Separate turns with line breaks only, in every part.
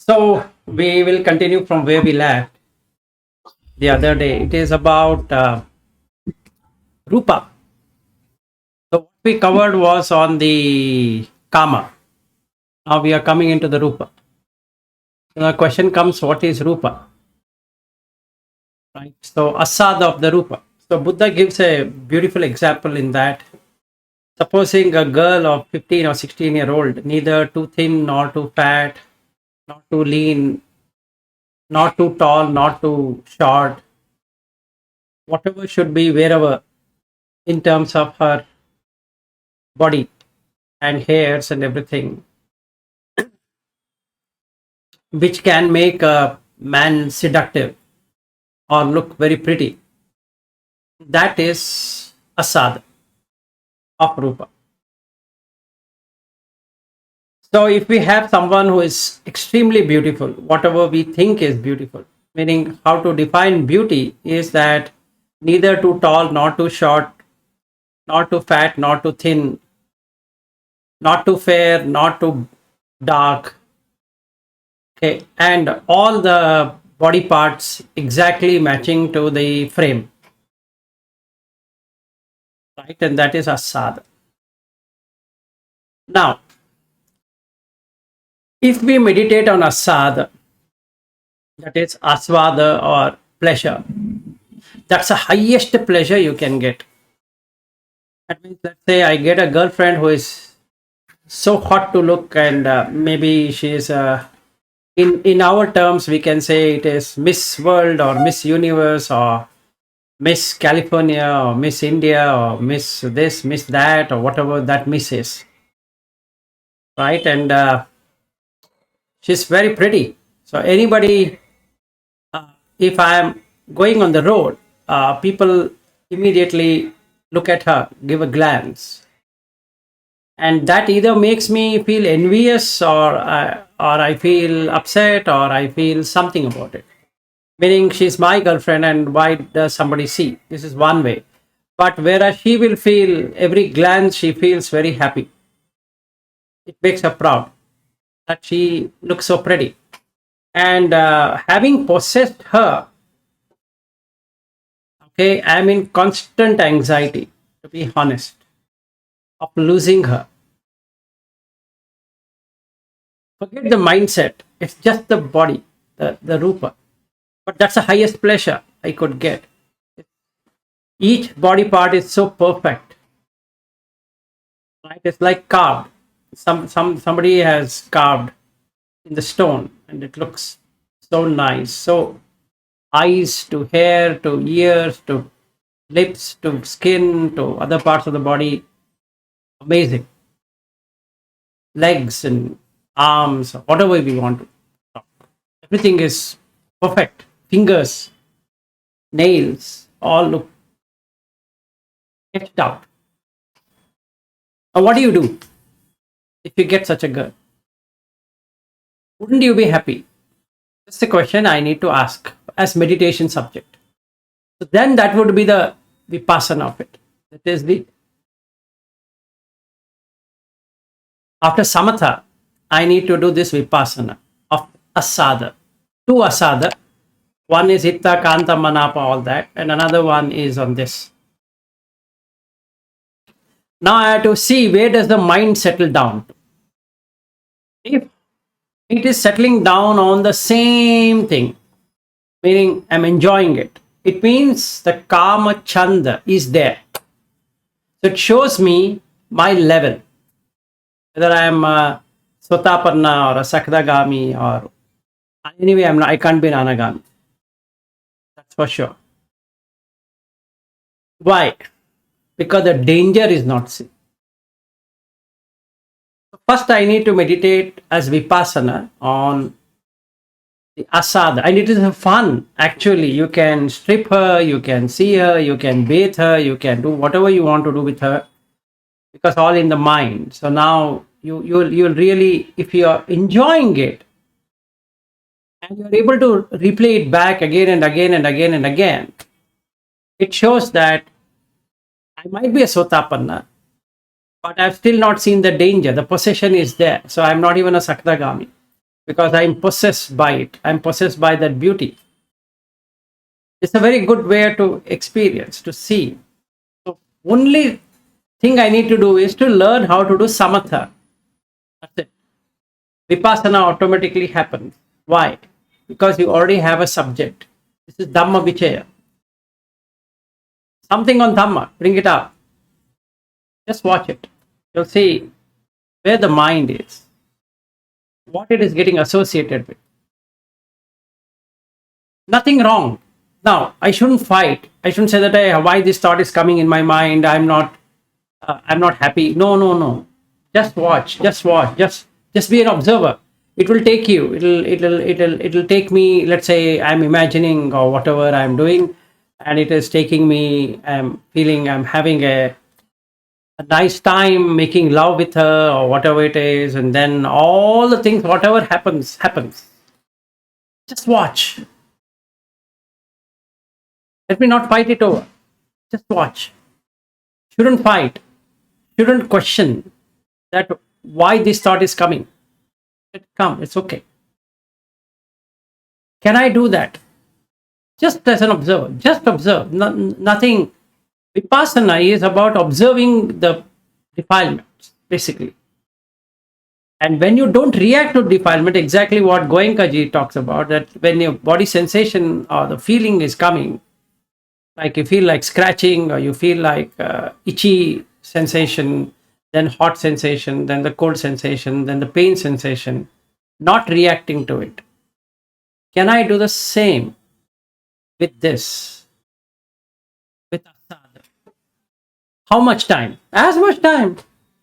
So we will continue from where we left the other day. It is about Rupa. So what we covered was on the Kama. Now we are coming into the Rupa. So the question comes, what is Rupa? Right. So Asada of the Rupa. So Buddha gives a beautiful example in that. Supposing a girl of 15 or 16-year-old, neither too thin nor too fat, not too lean, not too tall, not too short, whatever should be wherever in terms of her body and hairs and everything, which can make a man seductive or look very pretty. That is asad of rupa. So if we have someone who is extremely beautiful, whatever we think is beautiful, meaning how to define beauty is that neither too tall, not too short, not too fat, not too thin, not too fair, not too dark. Okay, and all the body parts exactly matching to the frame, right? And that is asad. Now, if we meditate on asad, that is aswada or pleasure, that's the highest pleasure you can get. That means, let's say I get a girlfriend who is so hot to look, and maybe she is in our terms we can say it is Miss World or Miss Universe or Miss California or Miss India or Miss this, Miss that, or whatever that Miss is, right? And she's very pretty. So anybody, if I am going on the road, people immediately look at her, give a glance, and that either makes me feel envious or I feel upset or I feel something about it. Meaning she's my girlfriend, and why does somebody see? This is one way. But whereas she will feel every glance, she feels very happy. It makes her proud that she looks so pretty. And having possessed her, okay, I'm in constant anxiety, to be honest, of losing her. Forget the mindset, it's just the body, the rupa. But that's the highest pleasure I could get. Each body part is so perfect, right? It's like carved. Somebody has carved in the stone, and it looks so nice. So eyes to hair to ears to lips to skin to other parts of the body, amazing. Legs and arms, whatever we want to talk. Everything is perfect. Fingers, nails, all look sketched out. Now, what do you do if you get such a girl? Wouldn't you be happy? That's the question I need to ask as meditation subject. So then that would be the vipassana of it. That is the after samatha, I need to do this vipassana of asada. Two asada. One is hitta, kanta, manapa, all that, and another one is on this. Now I have to see where does the mind settle down. If it is settling down on the same thing, meaning I'm enjoying it, it means the kama chanda is there. So it shows me my level, whether I am a sotapanna or a sakdagami, or anyway I can't be an anagami. That's for sure. Why? Because the danger is not seen. First, I need to meditate as vipassana on the asada, and it is fun. Actually, you can strip her, you can see her, you can bathe her, you can do whatever you want to do with her, because all in the mind. So now you'll really, if you are enjoying it, and you're able to replay it back again and again and again and again, it shows that I might be a sotapanna, but I've still not seen the danger. The possession is there. So I'm not even a sakdagami, because I'm possessed by it. I'm possessed by that beauty. It's a very good way to experience, to see. So only thing I need to do is to learn how to do samatha. That's it. Vipassana automatically happens. Why? Because you already have a subject. This is Dhamma Vichaya. Something on Dhamma, bring it up. Just watch it. You'll see where the mind is, what it is getting associated with. Nothing wrong. Now, I shouldn't fight. I shouldn't say that, hey, why this thought is coming in my mind. I'm not happy. No, no, no. Just watch. Just watch. Just be an observer. It will take you. It'll take me. Let's say I'm imagining or whatever I'm doing, and it is taking me. I'm feeling I'm having a nice time making love with her or whatever it is, and then all the things, whatever happens. Just watch. Let me not fight it over. Just watch. Shouldn't fight. Shouldn't question that why this thought is coming. Let it come. It's okay. Can I do that? Just as an observer. Just observe. Nothing. Vipassana is about observing the defilements, basically. And when you don't react to defilement, exactly what Goenkaji talks about, that when your body sensation or the feeling is coming, like you feel like scratching or you feel like itchy sensation, then hot sensation, then the cold sensation, then the pain sensation, not reacting to it. Can I do the same with this? With asada? How much time? As much time.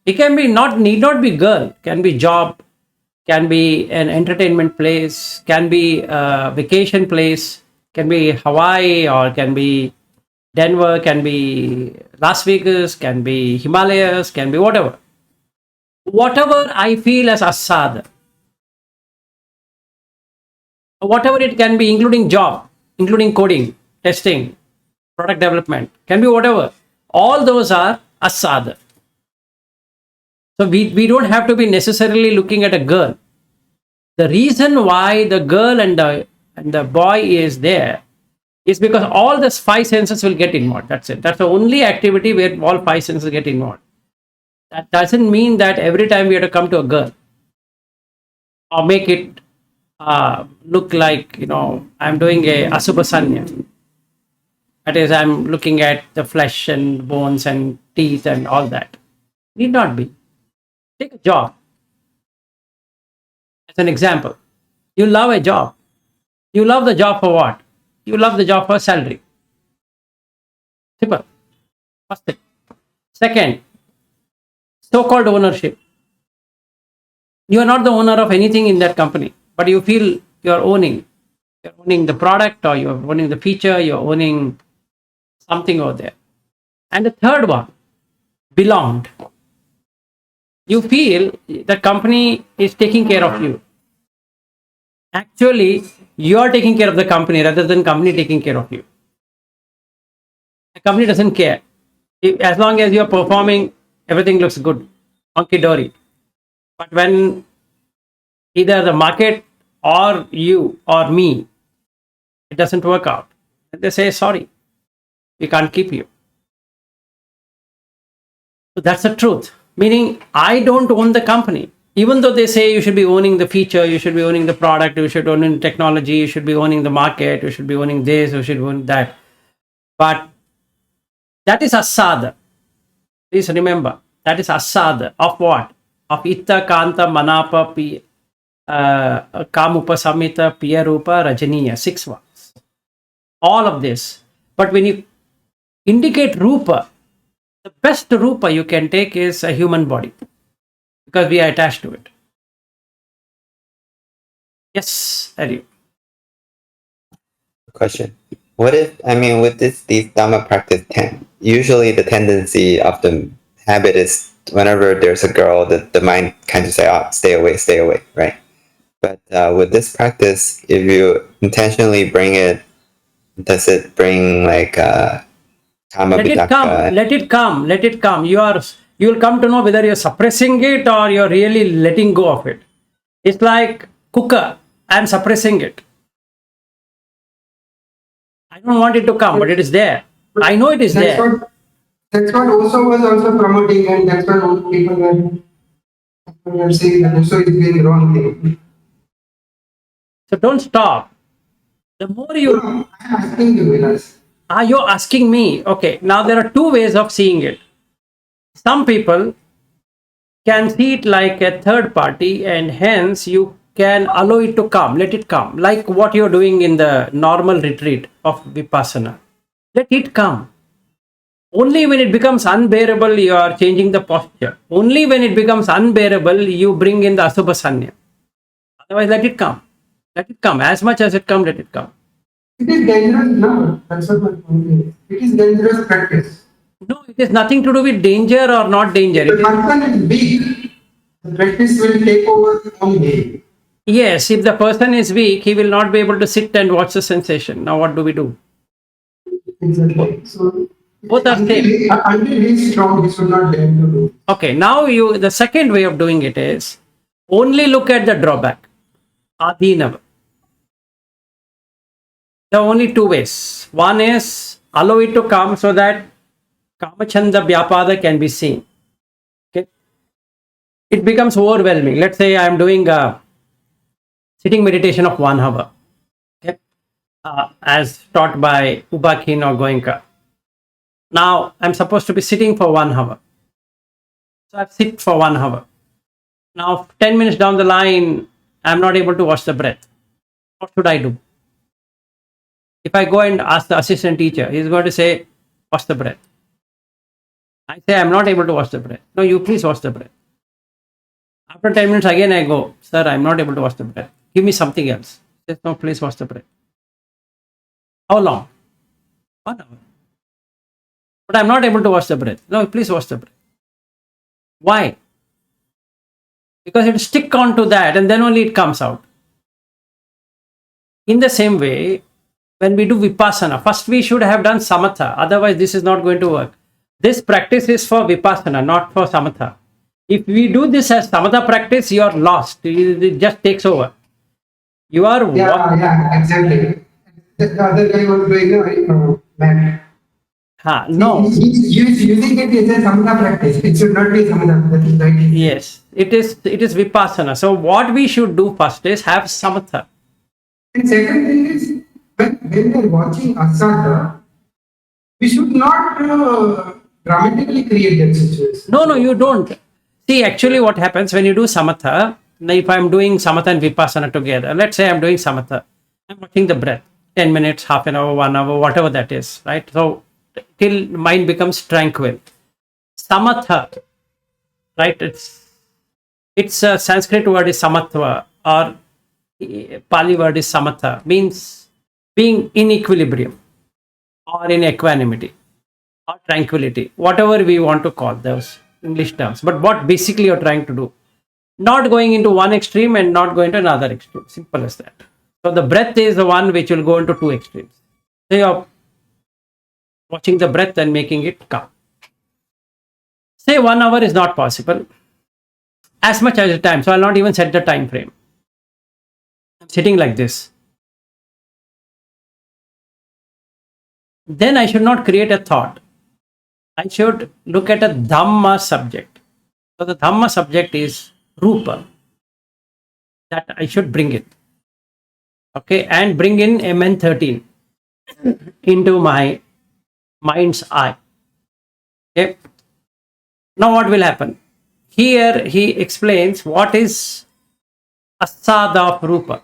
It can be need not be girl, can be job, can be an entertainment place, can be a vacation place, can be Hawaii or can be Denver, can be Las Vegas, can be Himalayas, can be whatever. Whatever I feel as asada. Whatever it can be, including job, including coding, testing, product development, can be whatever. All those are asada. So we don't have to be necessarily looking at a girl. The reason why the girl and the boy is there is because all the five senses will get involved. That's it. That's the only activity where all five senses get involved. That doesn't mean that every time we have to come to a girl or make it look like, I'm doing a asubha sanya. That is, I'm looking at the flesh and bones and teeth and all that. Need not be. Take a job. As an example, you love a job. You love the job for what? You love the job for salary. Simple. First thing. Second, so-called ownership. You are not the owner of anything in that company, but you feel you are owning. You're owning the product, or you're owning the feature, you're owning something over there. And the third one, belonged. You feel the company is taking care of you. Actually, you are taking care of the company rather than company taking care of you. The company doesn't care. As long as you are performing, everything looks good. Hunky dory. But when either the market or you or me, it doesn't work out, they say, sorry, we can't keep you. So that's the truth. Meaning, I don't own the company. Even though they say you should be owning the feature, you should be owning the product, you should own technology, you should be owning the market, you should be owning this, you should own that. But that is asada. Please remember, that is asada. Of what? Of itta, kanta, manapa, kamupa, samita, piyarupa, rajaniya. 6 words. All of this. But when you indicate rupa, the best rupa you can take is a human body, because we are attached to it. Yes, Ari.
Question. What if, with these Dhamma practice 10, usually the tendency of the habit is whenever there's a girl, the mind kind of say, oh, stay away, right? But with this practice, if you intentionally bring it, does it bring like kama
Let it come. You will come to know whether you're suppressing it or you're really letting go of it. It's like cooker, I am suppressing it. I don't want it to come, but it is there. I know it is there.
That's what Osho was also promoting, and that's what all people were saying that Osho is doing wrong thing.
So don't stop. The more you
I'm asking you, Vilas.
you're asking me. Okay, now there are two ways of seeing it. Some people can see it like a third party, and hence you can allow it to come, let it come, like what you're doing in the normal retreat of Vipassana. Let it come. Only when it becomes unbearable, you are changing the posture. Only when it becomes unbearable, you bring in the Asubha Sanya. Otherwise, let it come. Let it come. As much as it comes, let it come.
It is dangerous now. That's what my point is. It is dangerous practice.
No, it has nothing to do with danger or not danger.
The person is weak. The practice will take over on him.
Yes, if the person is weak, he will not be able to sit and watch the sensation. Now, what do we do?
Exactly. So
Both are same.
until he is strong, he should not dare to do.
Okay, now the second way of doing it is only look at the drawback. Adhinav. There are only two ways. One is allow it to come so that Kamachanda Vyapada can be seen. Okay. It becomes overwhelming. Let's say I am doing a sitting meditation of 1 hour. Okay. As taught by Ubakin or Goenka. Now I'm supposed to be sitting for 1 hour. So I sit for 1 hour. Now 10 minutes down the line, I'm not able to watch the breath. What should I do? If I go and ask the assistant teacher, he's going to say, watch the breath. I say, I'm not able to watch the breath. No, you please watch the breath. After 10 minutes, again I go, sir, I'm not able to watch the breath. Give me something else. He says, no, please watch the breath. How long? 1 hour. But I'm not able to watch the breath. No, please watch the breath. Why? Because it will stick on to that and then only it comes out. In the same way, when we do Vipassana, first we should have done Samatha. Otherwise, this is not going to work. This practice is for Vipassana, not for Samatha. If we do this as Samatha practice, you are lost. It just takes over. You are...
Yeah, exactly. The other guy was doing bad.
No.
He's using it as a samatha practice. It should not be samatha. That is right.
Yes, it is Vipassana. So what we should do first is have Samatha.
And second thing is, when we are watching asada, we should not dramatically create that situation.
No, you don't. See, actually what happens when you do Samatha, if I'm doing Samatha and Vipassana together, let's say I'm doing Samatha, I'm watching the breath, 10 minutes, half an hour, 1 hour, whatever that is, right? So, till mind becomes tranquil. Samatha, right? It's a Sanskrit word is Samatva, or Pali word is Samatha, means being in equilibrium or in equanimity or tranquility, whatever we want to call those English terms. But what basically you're trying to do, not going into one extreme and not going to another extreme. Simple as that. So the breath is the one which will go into two extremes. So you're watching the breath and making it calm. Say 1 hour is not possible. As much as the time. So I'll not even set the time frame. I'm sitting like this. Then I should not create a thought. I should look at a Dhamma subject. So the Dhamma subject is Rupa. That I should bring it. Okay, and bring in MN13 into my mind's eye. Okay. Now what will happen? Here he explains what is asada of Rupa.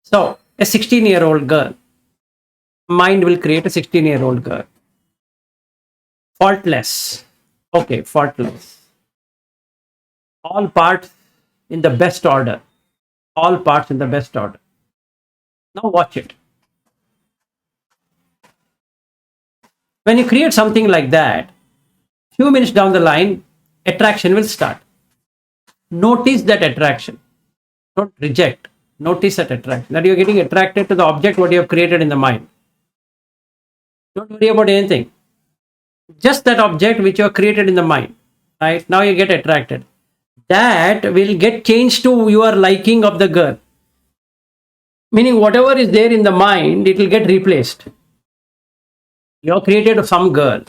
So a 16-year-old girl, mind will create a 16-year-old girl. Faultless. Okay, faultless. All parts in the best order. All parts in the best order. Now watch it. When you create something like that, few minutes down the line, attraction will start. Notice that attraction. Don't reject. Notice that attraction. That you're getting attracted to the object what you have created in the mind. Don't worry about anything. Just that object which you have created in the mind. Right? Now you get attracted. that will get changed to your liking of the girl. Meaning whatever is there in the mind, it will get replaced. You have created some girl.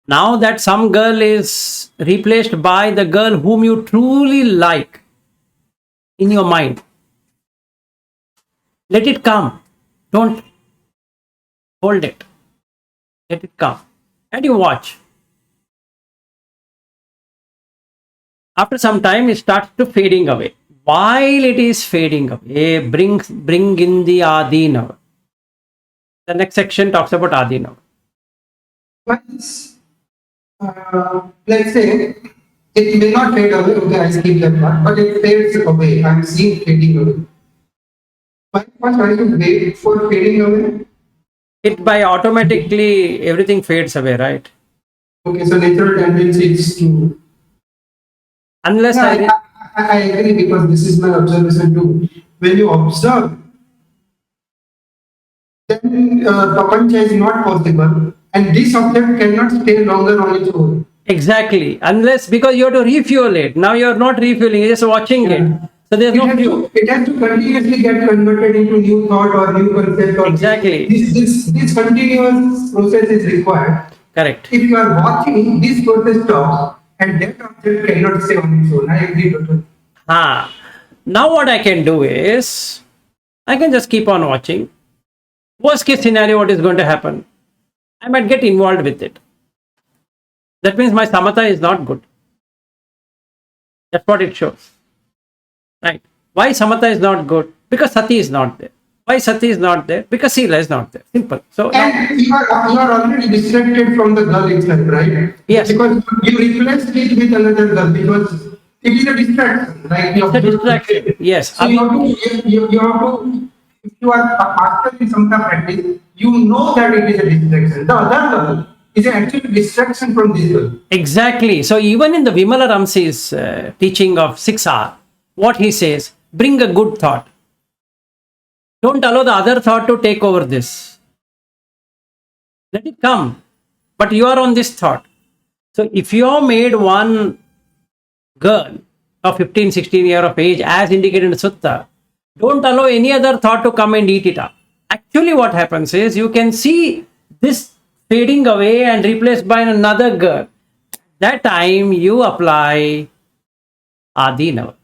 Now that some girl is replaced by the girl whom you truly like in your mind. Let it come. Don't hold it. Let it come. And you watch. After some time, it starts to fading away. While it is fading away, bring in the Adinav. The next section talks about Adinav.
Once, let's say, it may not fade away, okay, I skip that part, but it fades away. I'm seeing fading away. Why must I should wait for fading away?
It by automatically everything fades away, right?
Okay, so natural tendency is to.
Unless
Yeah, I agree because this is my observation too. When you observe, then prapancha is not possible, and this object cannot stay longer on its own.
exactly. Unless because you have to refuel it. Now you are not refueling, you're just watching it. So there's no fuel.
It has to continuously get converted into new thought or new concept. Or
Exactly.
This continuous process is required.
Correct.
If you are watching, this process stops, and that object cannot stay on its own. I agree totally.
Now what I can do is, I can just keep on watching. Worst case scenario, what is going to happen? I might get involved with it. That means my samatha is not good. That's what it shows. Right. Why samatha is not good? Because sati is not there. Why sati is not there? Because sila is not there. Simple. So
And you are already distracted from the girl itself, right?
Yes.
Because you replaced it with another girl because it is a distraction, right?
it's a distraction. Yes.
So you have to, if you are a master in samatha practice, you know that it is a distraction. The other girl is an actual distraction from this girl.
Exactly. So even in the Vimala Ramsey's teaching of 6R, what he says, bring a good thought. Don't allow the other thought to take over this. Let it come. But you are on this thought. So if you have made one girl of 15, 16 years of age as indicated in the sutta, don't allow any other thought to come and eat it up. Actually what happens is you can see this fading away and replaced by another girl. That time you apply Adinav.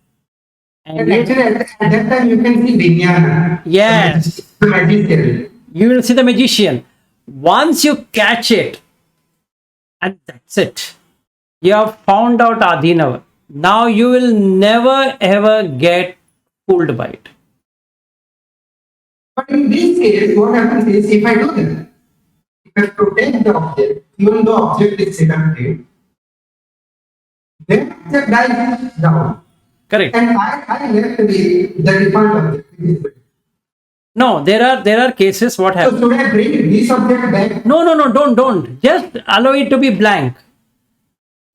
And actually, at that time, you can see Vijnana.
Yes.
The magician.
You will see the magician. Once you catch it, and that's it. You have found out Adinav. Now you will never ever get fooled by it.
But in this case, what happens is, if I do that, if I protect the object, even though object is seductive, then the dies down.
Correct.
And I left the default object.
No, there are cases what
So
happens.
should I bring this object back?
No, don't. Just allow it to be blank.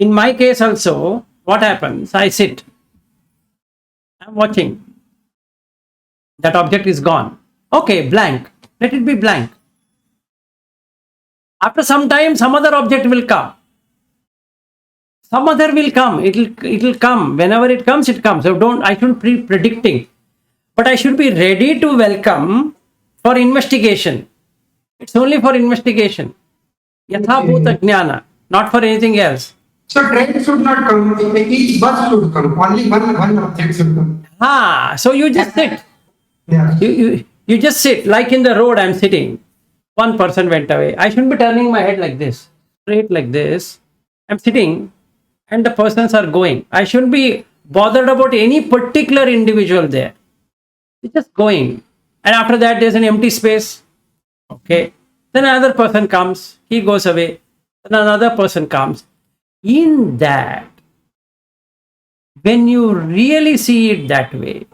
In my case also, what happens? I sit. I'm watching. That object is gone. Okay, blank. Let it be blank. After some time, some other object will come. Some other will come. It'll come. Whenever it comes, it comes. So I shouldn't be predicting. But I should be ready to welcome for investigation. It's only for investigation. Yatha bhuta jnana, not for anything else.
So train should not come. Each bus should come. Only one object should come.
So you just sit.
Yeah.
You just sit. Like in the road, I'm sitting. One person went away. I shouldn't be turning my head like this, straight like this. I'm sitting and the persons are going. I shouldn't be bothered about any particular individual there. It's just going. And after that, there's an empty space. Okay. Then another person comes. He goes away. Then another person comes. In that, when you really see it that way,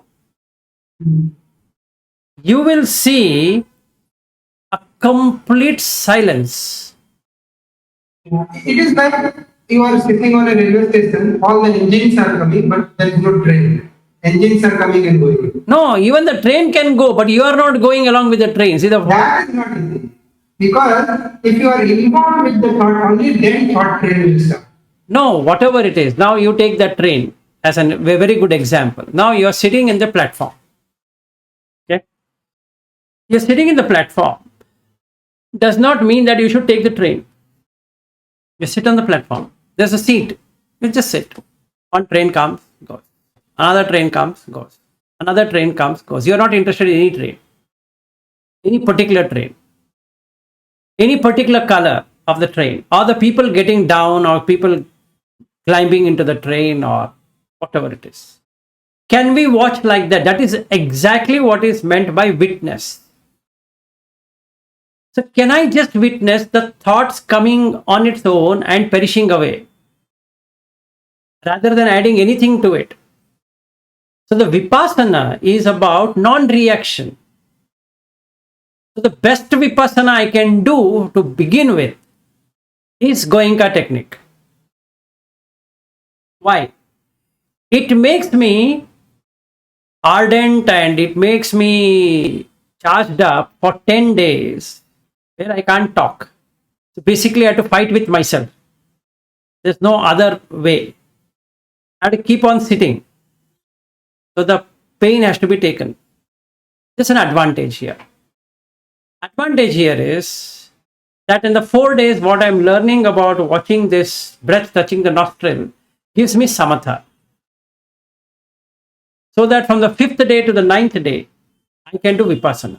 you will see a complete silence.
It is like you are sitting on a railway station, all the engines are coming, but there is no train. Engines are coming and going.
No, even the train can go, but you are not going along with the train. See the
That is not easy. Because if you are involved with the thought only, then thought train will start.
No, whatever it is. Now you take that train as a very good example. Now you are sitting in the platform. Okay? You're sitting in the platform. Does not mean that you should take the train. You sit on the platform. There's a seat. You just sit. One train comes, goes. Another train comes, goes. Another train comes, goes. You're not interested in any train, any particular train, any particular color of the train, or the people getting down, or people climbing into the train, or whatever it is. Can we watch like that? That is exactly what is meant by witness. So, can I just witness the thoughts coming on its own and perishing away rather than adding anything to it? So, the Vipassana is about non reaction. So, the best Vipassana I can do to begin with is Goenka technique. Why? It makes me ardent and it makes me charged up for 10 days where I can't talk. So basically, I have to fight with myself. There's no other way. I have to keep on sitting. So the pain has to be taken. There's an advantage here. Advantage here is that in the 4 days, what I'm learning about watching this breath touching the nostril gives me samatha. So that from the 5th day to the 9th day, I can do Vipassana.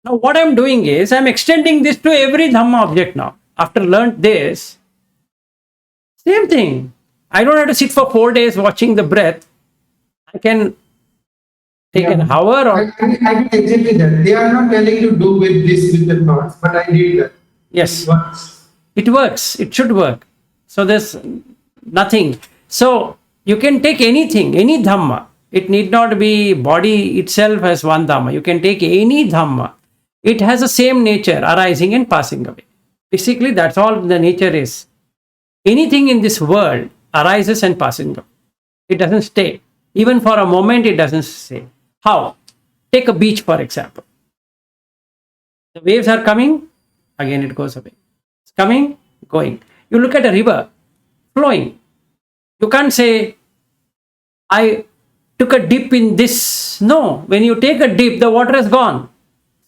Now, what I'm doing is I'm extending this to every Dhamma object now. After learnt this, same thing. I don't have to sit for 4 days watching the breath. I can take an hour or...
I did exactly that. They are not telling you do with this with the thoughts, but I did that.
Yes.
It works.
It works. It should work. So there's nothing. So you can take anything, any Dhamma. It need not be body itself as one Dhamma. You can take any Dhamma. It has the same nature, arising and passing away. Basically, that's all the nature is. Anything in this world arises and passing away. It doesn't stay. Even for a moment, it doesn't stay. How? Take a beach, for example. The waves are coming, again it goes away. It's coming, going. You look at a river flowing. You can't say, I took a dip in this. No, when you take a dip, the water is gone.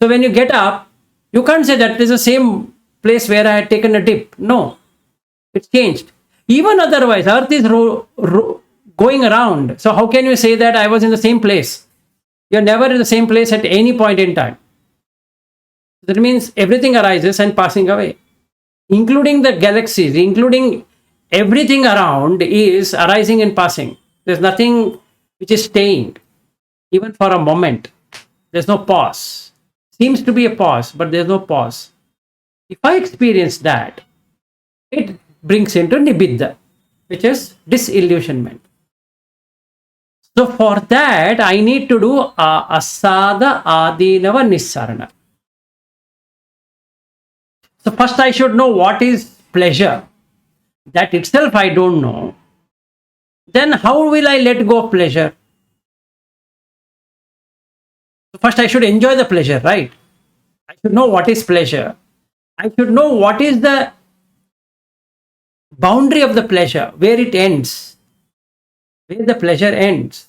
So when you get up, you can't say that is the same place where I had taken a dip. No, it's changed. Even otherwise, earth is going around. So how can you say that I was in the same place? You're never in the same place at any point in time. That means everything arises and passing away, including the galaxies, including everything around is arising and passing. There's nothing which is staying, even for a moment. There's no pause. Seems to be a pause, but there's no pause. If I experience that, it brings into nibbidha, which is disillusionment. So for that, I need to do asada adinava nissarana. So first I should know what is pleasure. That itself I don't know. Then how will I let go of pleasure? So first I should enjoy the pleasure, right? I should know what is pleasure. I should know what is the boundary of the pleasure, where it ends, where the pleasure ends.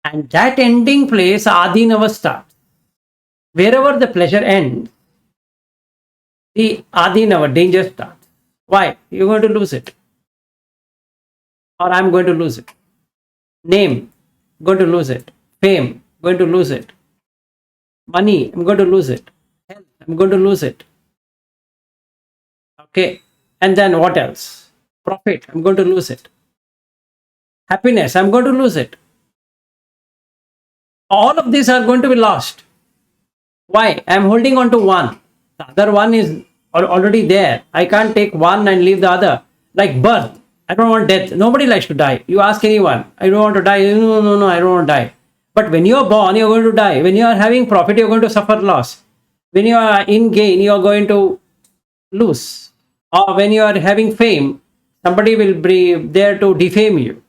And that ending place, adinava starts. Wherever the pleasure ends, the adinava, danger starts. Why? You're going to lose it. Or I'm going to lose it. Name, going to lose it. Fame, going to lose it. Money, I'm going to lose it. Health, I'm going to lose it. Okay. And then what else? Profit, I'm going to lose it. Happiness, I'm going to lose it. All of these are going to be lost. Why? I'm holding on to one. The other one is already there. I can't take one and leave the other. Like birth. I don't want death. Nobody likes to die. You ask anyone, I don't want to die. No, I don't want to die. But when you are born, you're going to die. When you are having profit, you're going to suffer loss. When you are in gain, you are going to lose. Or when you are having fame, somebody will be there to defame you.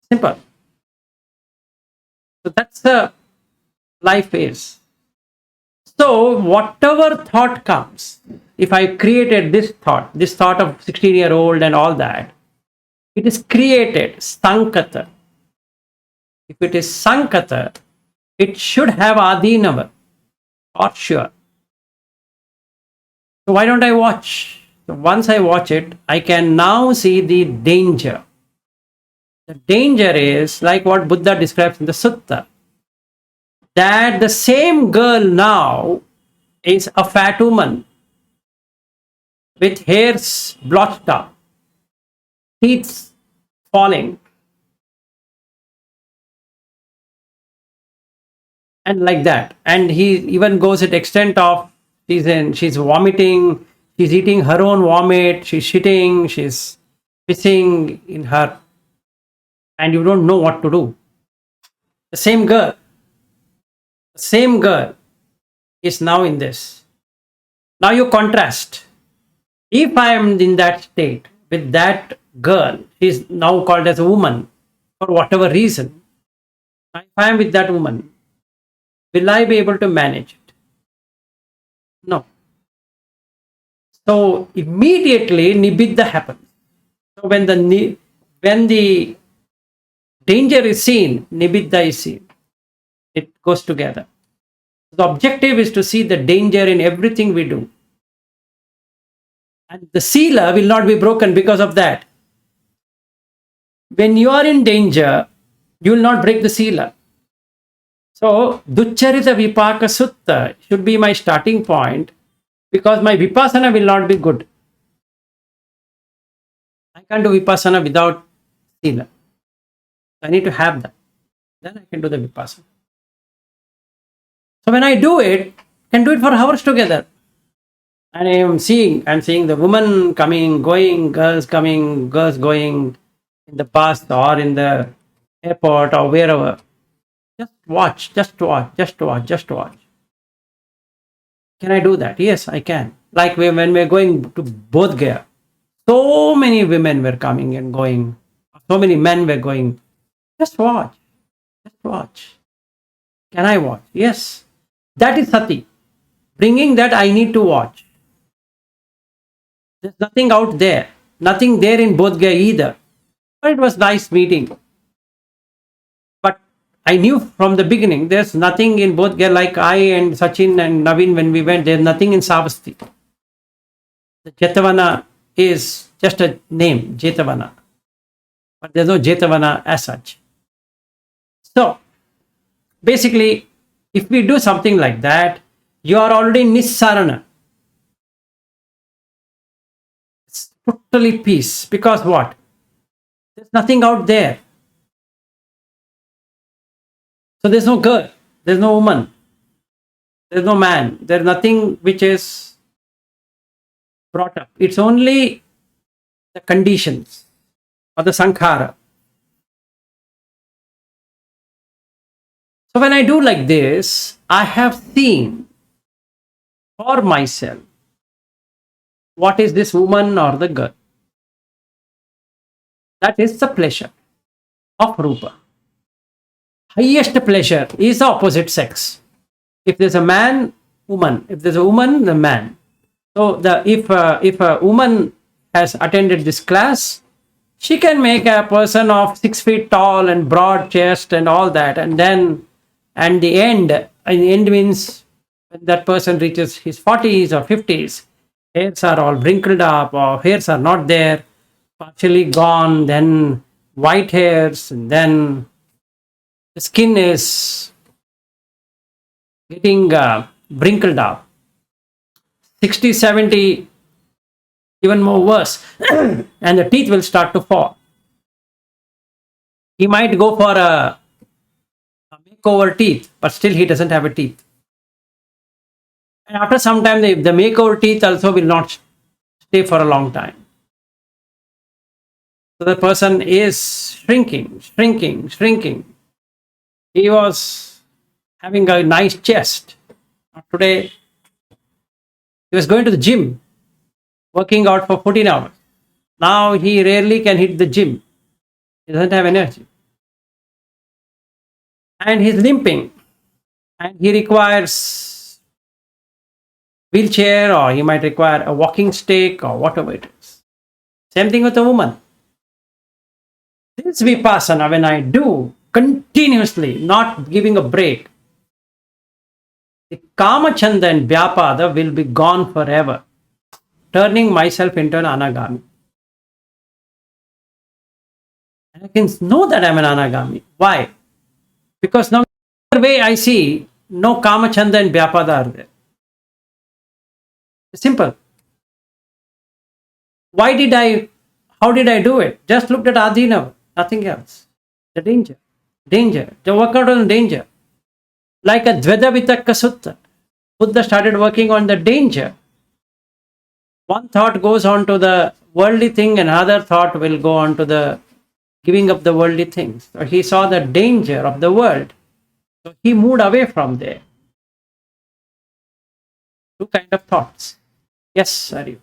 Simple. So that's the life is. So whatever thought comes, if I created this thought of 16-year-old and all that, it is created, sankata. If it is sankata, it should have adinava, for sure. So why don't I watch? So once I watch it, I can now see the danger. The danger is like what Buddha describes in the sutta, that the same girl now is a fat woman with hairs blotched up, teeth falling, and like that. And he even goes to the extent of she's vomiting, she's eating her own vomit, she's shitting, she's pissing in her, and you don't know what to do. The same girl is now in this. Now you contrast. If I am in that state with that girl, she is now called as a woman for whatever reason. If I am with that woman, will I be able to manage it? No. So immediately nibbidha happens. So when the danger is seen, nibbidha is seen. It goes together. The objective is to see the danger in everything we do. And the sila will not be broken because of that. When you are in danger, you will not break the sila. So, Duccharita Vipaka Sutta should be my starting point, because my Vipassana will not be good. I can't do Vipassana without sila. I need to have that. Then I can do the Vipassana. So when I do it, I can do it for hours together. And I'm seeing the woman coming, going, girls coming, girls going in the bus or in the airport or wherever. Just watch. Can I do that? Yes, I can. Like when we're going to Bodh Gaya, so many women were coming and going. So many men were going. Just watch. Can I watch? Yes. That is sati. Bringing that I need to watch. There's nothing out there. Nothing there in Bodh Gaya either. But it was nice meeting. But I knew from the beginning there's nothing in Bodh Gaya, like I and Sachin and Naveen when we went, there's nothing in Savasti. The Jetavana is just a name, Jetavana. But there's no Jetavana as such. So, basically, if we do something like that, you are already Nissarana. It's totally peace. Because what? There's nothing out there. So there's no girl, there's no woman, there's no man, there's nothing which is brought up. It's only the conditions or the sankhara. So when I do like this, I have seen for myself what is this woman or the girl. That is the pleasure of rupa. Highest pleasure is the opposite sex. If there's a man, woman. If there's a woman, the man. So if a woman has attended this class, she can make a person of 6 feet tall and broad chest and all that, and then the end means when that person reaches his 40s or 50s, hairs are all wrinkled up or hairs are not there, partially gone, then white hairs, and then the skin is getting wrinkled up. 60, 70, even more worse, and the teeth will start to fall. He might go for a makeover teeth, but still he doesn't have a teeth. And after some time, the makeover teeth also will not stay for a long time. So the person is shrinking. He was having a nice chest. Today, he was going to the gym, working out for 14 hours. Now he rarely can hit the gym. He doesn't have energy. And he's limping. And he requires wheelchair, or he might require a walking stick, or whatever it is. Same thing with a woman. This Vipassana, when I do continuously, not giving a break, the Kama, Chanda and Vyapada will be gone forever, turning myself into an Anagami. And I can know that I'm an Anagami. Why? Because no other way I see, no Kama, Chanda and Vyapada are there. It's simple. How did I do it? Just looked at Adhinav, nothing else. The danger. To work out on the danger. Like a Vipassana, Buddha started working on the danger. One thought goes on to the worldly thing, and another thought will go on to the giving up the worldly things. So he saw the danger of the world. So he moved away from there. Two kind of thoughts. Yes, Aryu.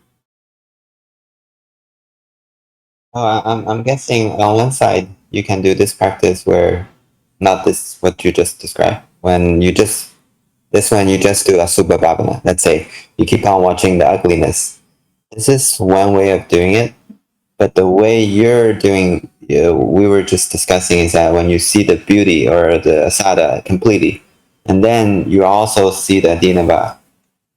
I'm guessing on one side you can do this practice where not this what you just described. When you just this one you just do Asubha Bhavana. Let's say you keep on watching the ugliness. This is one way of doing it, but the way you're doing, we were just discussing, is that when you see the beauty or the asada completely, and then you also see the adinava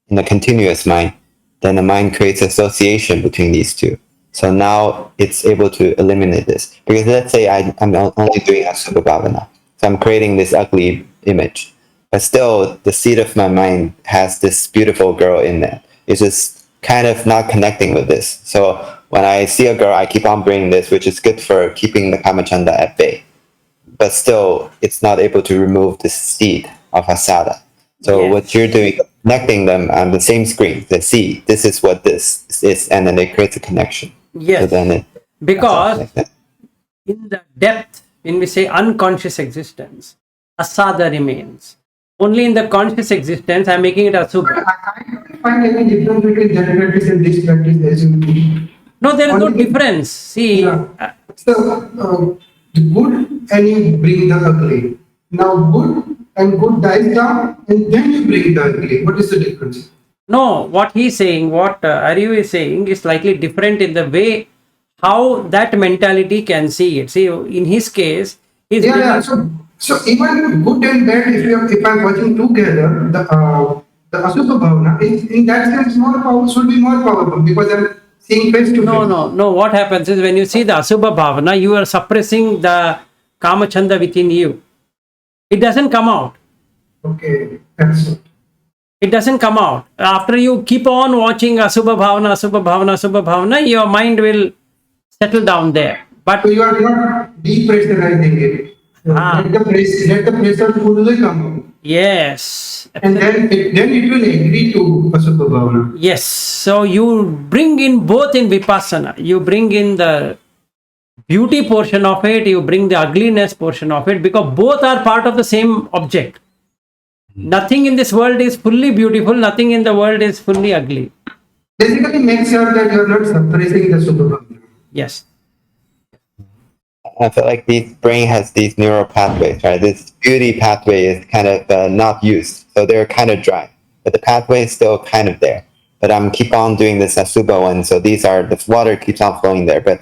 in a continuous mind, then the mind creates association between these two. So now it's able to eliminate this. Because let's say I'm only doing Asubha Bhavana. So I'm creating this ugly image. But still, the seed of my mind has this beautiful girl in there. It's just kind of not connecting with this. So when I see a girl, I keep on bringing this, which is good for keeping the kamachanda at bay. But still, it's not able to remove the seed of asada. So
Yes.
what you're doing, connecting them on the same screen, they see this is what this is, and then it creates a connection.
Yes.
So then it,
Because
like that.
in the depth, when we say unconscious existence, asada remains. Only in the conscious existence, I'm making it asubha.
I don't find any difference between that practice and this practice as you do.
No, there is no
Only-
difference. See,
Yeah. So, the good and you bring the ugly. Now, good and good dies down, and then you bring the ugly. What is the difference?
no, what he's saying, what Aryu is saying is slightly different in the way how that mentality can see it. See, in his case, he's
Yeah.
bringing-
So even good and bad, if I'm watching together, the Asubha Bhavana, in that sense, more power should be more powerful because I'm seeing face to face.
No. What happens is when you see the Asubha Bhavana, you are suppressing the Kamachanda within you. It doesn't come out.
Okay, that's it.
It doesn't come out. After you keep on watching Asubha Bhavana, your mind will settle down there. But
So you are not depressurizing it.
Ah.
Let the pressure fully come out.
yes,
And then it will agree to Asubha Bhavana.
yes. So you bring in both in Vipassana. You bring in the beauty portion of it, you bring the ugliness portion of it, because both are part of the same object. Nothing in this world is fully beautiful, nothing in the world is fully ugly.
Basically, make sure that you are not suppressing the Asubha Bhavana.
Yes.
I feel like these brain has these neural pathways, right? This beauty pathway is kind of not used, so they're kind of dry, but the pathway is still kind of there. But I'm keep on doing this Asubha one, so the water keeps on flowing there, but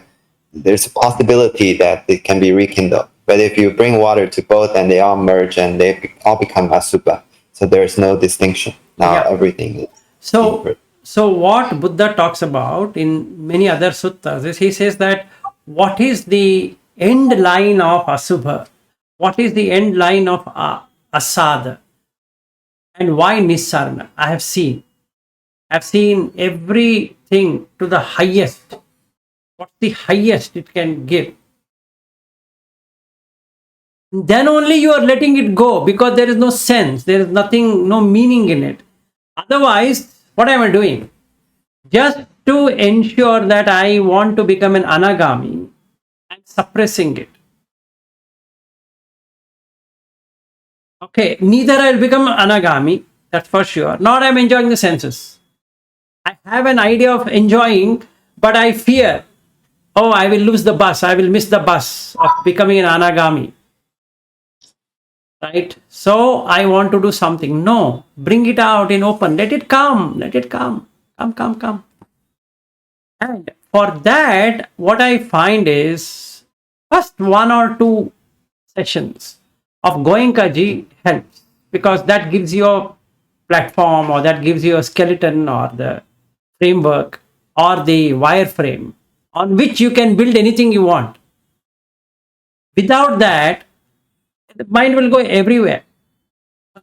there's a possibility that it can be rekindled. But if you bring water to both and they all merge and they all become Asubha, so there's no distinction. Now
Yeah.
everything is
So what Buddha talks about in many other suttas is he says that what is the end line of Asubha? What is the end line of Asada? And why Nissarana? I've seen everything to the highest. What's the highest it can give? Then only you are letting it go, because there is no sense, there is nothing, no meaning in it. Otherwise, what am I doing? Just to ensure that I want to become an anagami, I'm suppressing it. Okay, neither I'll become anagami, that's for sure, nor I'm enjoying the senses. I have an idea of enjoying, but I fear, oh, I will lose the bus, I will miss the bus of becoming an anagami. right? So I want to do something. No, bring it out in open. Let it come. Let it come. Come. And for that, what I find is first one or two sessions of Goenkaji helps, because that gives you a platform, or that gives you a skeleton, or the framework, or the wireframe on which you can build anything you want. Without that, the mind will go everywhere.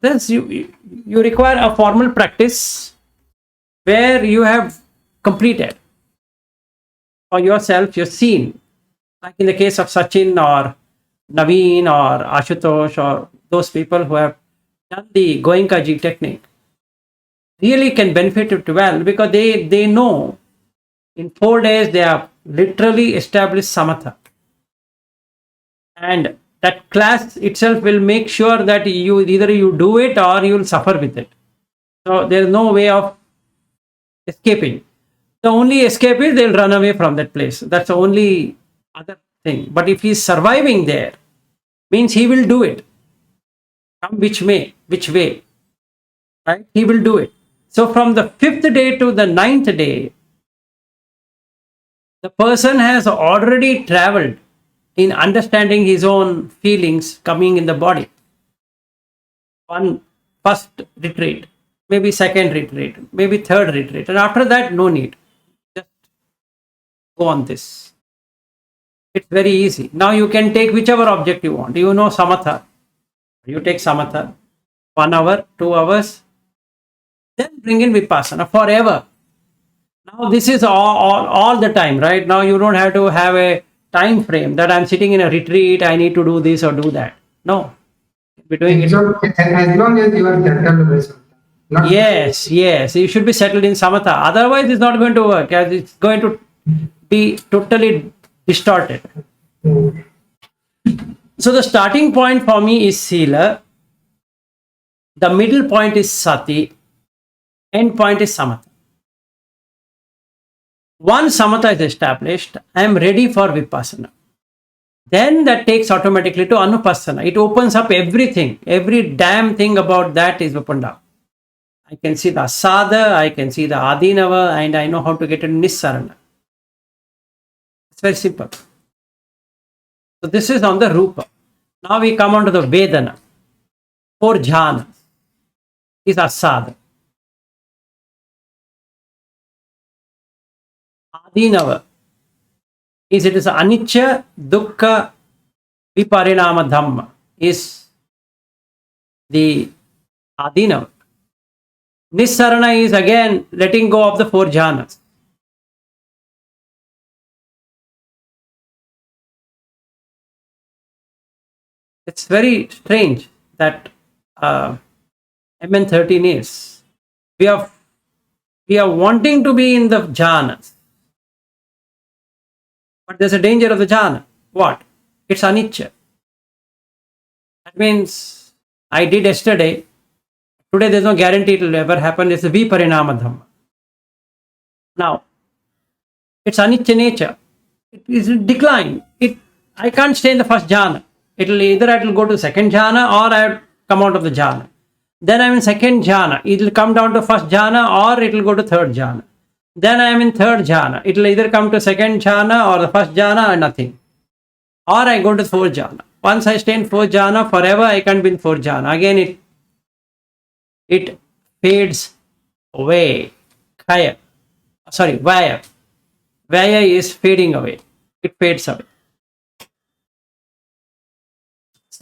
Thus, you require a formal practice where you have completed for yourself, you're seen. Like in the case of Sachin or Naveen or Ashutosh or those people who have done the Goenkaji technique, really can benefit it well, because they know in 4 days they have literally established samatha. And that class itself will make sure that you either you do it or you will suffer with it. So there is no way of escaping. The only escape is they'll run away from that place. That's the only other thing. But if he's surviving there, means he will do it. Come which way, right? He will do it. So from the 5th day to the 9th day, the person has already traveled in understanding his own feelings coming in the body. One first retreat, maybe second retreat, maybe third retreat, and after that, no need. Just go on this. It's very easy. Now you can take whichever object you want. You know samatha. You take samatha, 1 hour, 2 hours, then bring in vipassana forever. Now this is all the time, right? Now you don't have to have a time frame that I'm sitting in a retreat, I need to do this or do that. No. We're doing it.
So, as long as you are settled with something.
Yes, you should be settled in samatha. Otherwise, it's not going to work, as it's going to be totally distorted. So the starting point for me is sila. The middle point is sati. End point is samatha. Once samatha is established, I am ready for vipassana. Then that takes automatically to anupassana. It opens up everything. Every damn thing about that is opened up. I can see the asada, I can see the adinava, and I know how to get into nissarana. It's very simple. So this is on the rupa. Now we come on to the vedana. 4 jhanas is asada. Adinava is it is anicca, dukkha, viparinama dhamma is the adinava. Nissarana is again letting go of the 4 jhanas. It's very strange that MN13 is. We are wanting to be in the jhanas. But there's a danger of the jhana. What? It's anicca. That means I did yesterday. Today there's no guarantee it will ever happen. It's a viparinama dhamma. Now, it's anicca nature. It is decline. I can't stay in the first jhana. I will go to second jhana, or I will come out of the jhana. Then I'm in second jhana. It will come down to first jhana, or it will go to third jhana. Then I am in third jhana. It will either come to second jhana or the first jhana or nothing. Or I go to fourth jhana. Once I stay in fourth jhana, forever I can't be in fourth jhana. Again it fades away. Vaya. Vaya is fading away. It fades away.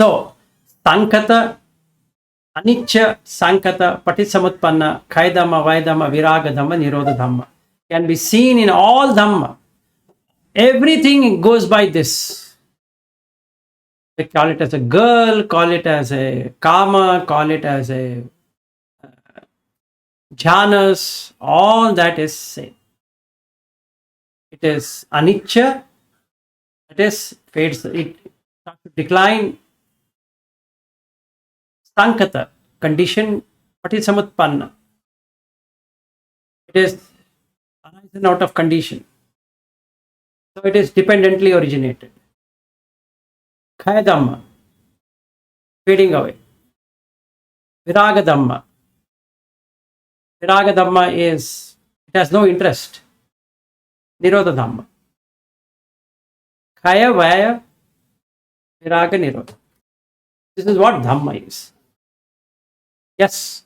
So, sankata, anicca, sankata, patisamutpanna, khaidhamma, vaidhamma, viraga dhamma, nirodha dhamma can be seen in all dhamma. Everything goes by this. They call it as a girl, call it as a kama, call it as a jhanas, all that is same. It is anicca, it is fades, it starts to decline. Sankata, condition, patisamutpanna. It is arisen out of condition. So it is dependently originated. Khaidhamma, fading away. Viraga Dhamma. Viraga Dhamma is, it has no interest. Nirodha Dhamma. Kaya Vaya Viraga Nirodha. This is what Dhamma is. Yes.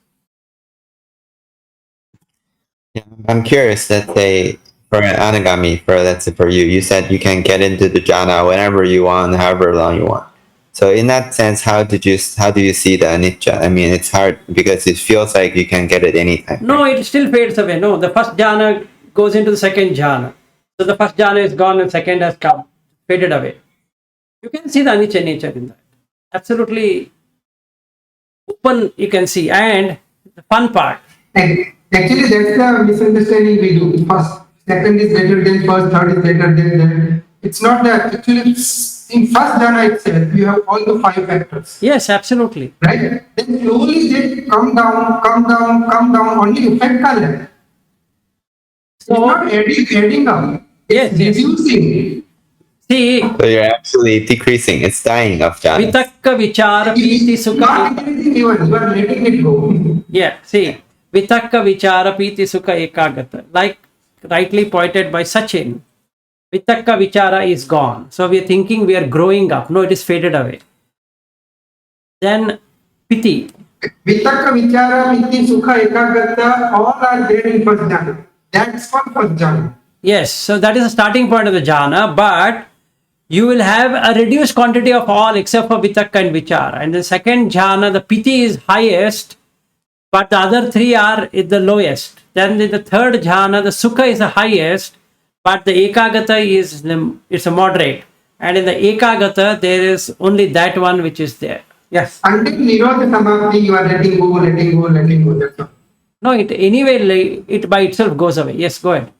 Yeah, I'm curious that they, for an anagami, let's say for you, you said you can get into the jhana whenever you want, however long you want. So in that sense, how do you see the anicca? I mean, it's hard because it feels like you can get it anytime.
No, it still fades away. No, the first jhana goes into the second jhana. So the first jhana is gone and second has come, faded away. You can see the anicca nature in that. Absolutely open, you can see. And the fun part.
Actually, that's the misunderstanding we do. First, second is better than first, third is better than that. It's not that. Actually, in first jhana itself, you have all the 5 factors.
Yes, absolutely.
Right? Then slowly they come down, only effect ka hai. It's
So,
not adding up. It's
Yes.
reducing.
see,
So you're actually decreasing. It's dying of jhana.
vitakka vichara piti
It's not
sukha.
increasing even, you are letting it go.
Yeah, see, vitakka vichara piti sukha ekagata. Like rightly pointed by Sachin, vitakka vichara is gone. So we are thinking we are growing up. No, it is faded away. Then piti.
Vitakka, vichara, piti, sukha, ekagata, all are there in first jhana. That's for first jhana.
Yes, so that is the starting point of the jhana, but you will have a reduced quantity of all except for vitakka and vichara. And the second jhana, the piti is highest, but the other 3 are the lowest. Then in the third jhana, the sukha is the highest, but the ekagata is it's a moderate. And in the ekagata, there is only that one which is there. Yes.
Until Nirodha Samapti, you are letting go, that's all.
No, it anyway, it by itself goes away. Yes, go ahead.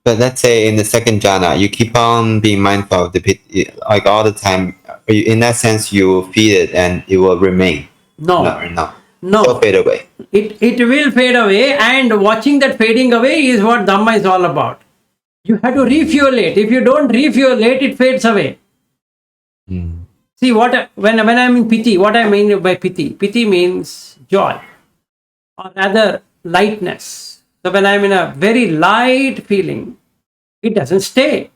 But let's say in the second jhana, you keep on being mindful of the pit, like all the time. In that sense, you will feed it and it will remain.
No.
No. It'll fade away.
It will fade away, and watching that fading away is what Dhamma is all about. You have to refuel it. If you don't refuel it, it fades away. See, when I'm in piti, what I mean by piti? Piti means joy, or rather lightness. So when I'm in a very light feeling, it doesn't stay.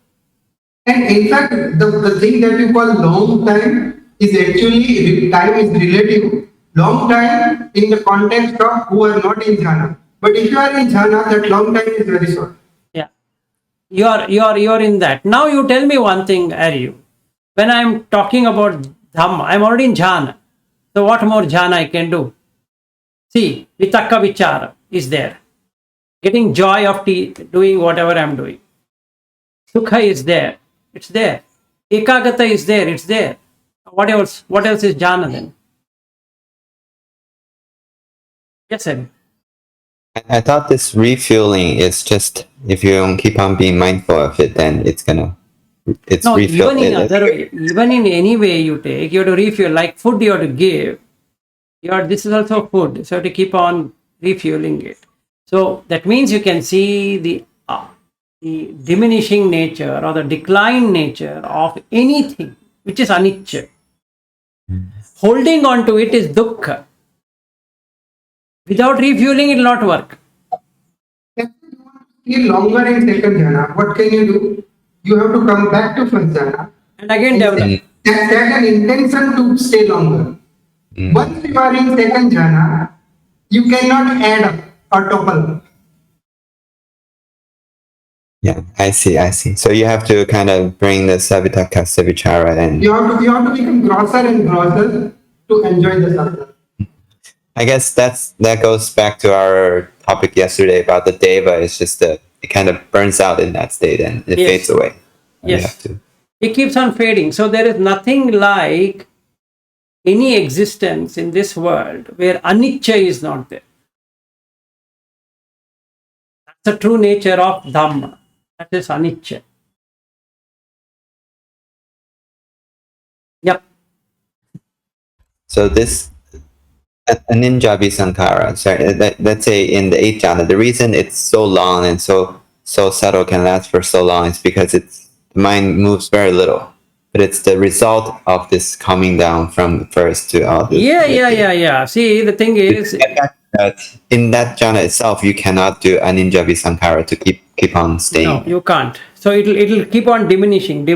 And in fact, the thing that you call long time is actually, time is relative. Long time in the context of who are not in jhana. But if you are in jhana, that long time is very short.
Yeah, you're in that. Now you tell me one thing, Aryu. When I'm talking about Dhamma, I'm already in jhana. So what more jhana I can do? See, vitakka vichara is there. Getting joy of doing whatever I'm doing. Sukha is there. It's there. Ekagata is there. It's there. What else? What else is jhana then? Yes, sir.
I thought this refueling is just, if you don't keep on being mindful of it, then it's
No,
refuel.
even in any way you take, you have to refuel. Like food you have to give. This is also food. So you have to keep on refueling it. So that means you can see the diminishing nature or the decline nature of anything which is anicca. Holding on to it is dukkha. Without refueling, it will not work.
If you want to stay longer in second jhana, what can you do? You have to come back to first jhana.
And again develop.
Set an intention to stay longer. Once you are in second jhana, you cannot add up or topple.
Yeah, I see. So you have to kind of bring the savitaka, savichara, and
You have to become grosser and grosser to enjoy the sadhana.
I guess that goes back to our topic yesterday about the deva. It's just that it kind of burns out in that state and it fades away. You have
Yes.
to.
It keeps on fading. So there is nothing like any existence in this world where anicca is not there. That's the true nature of Dhamma. That is anicca. Yep.
So this aninjabi sankara. Sorry, let's say in the 8th jhana, the reason it's so long and so subtle can last for so long is because the mind moves very little. but it's the result of this coming down from first to all this.
Yeah. See, the thing is,
That in that jhana itself, you cannot do aninjabi sankhara to keep on staying.
no, you can't. So it'll keep on diminishing,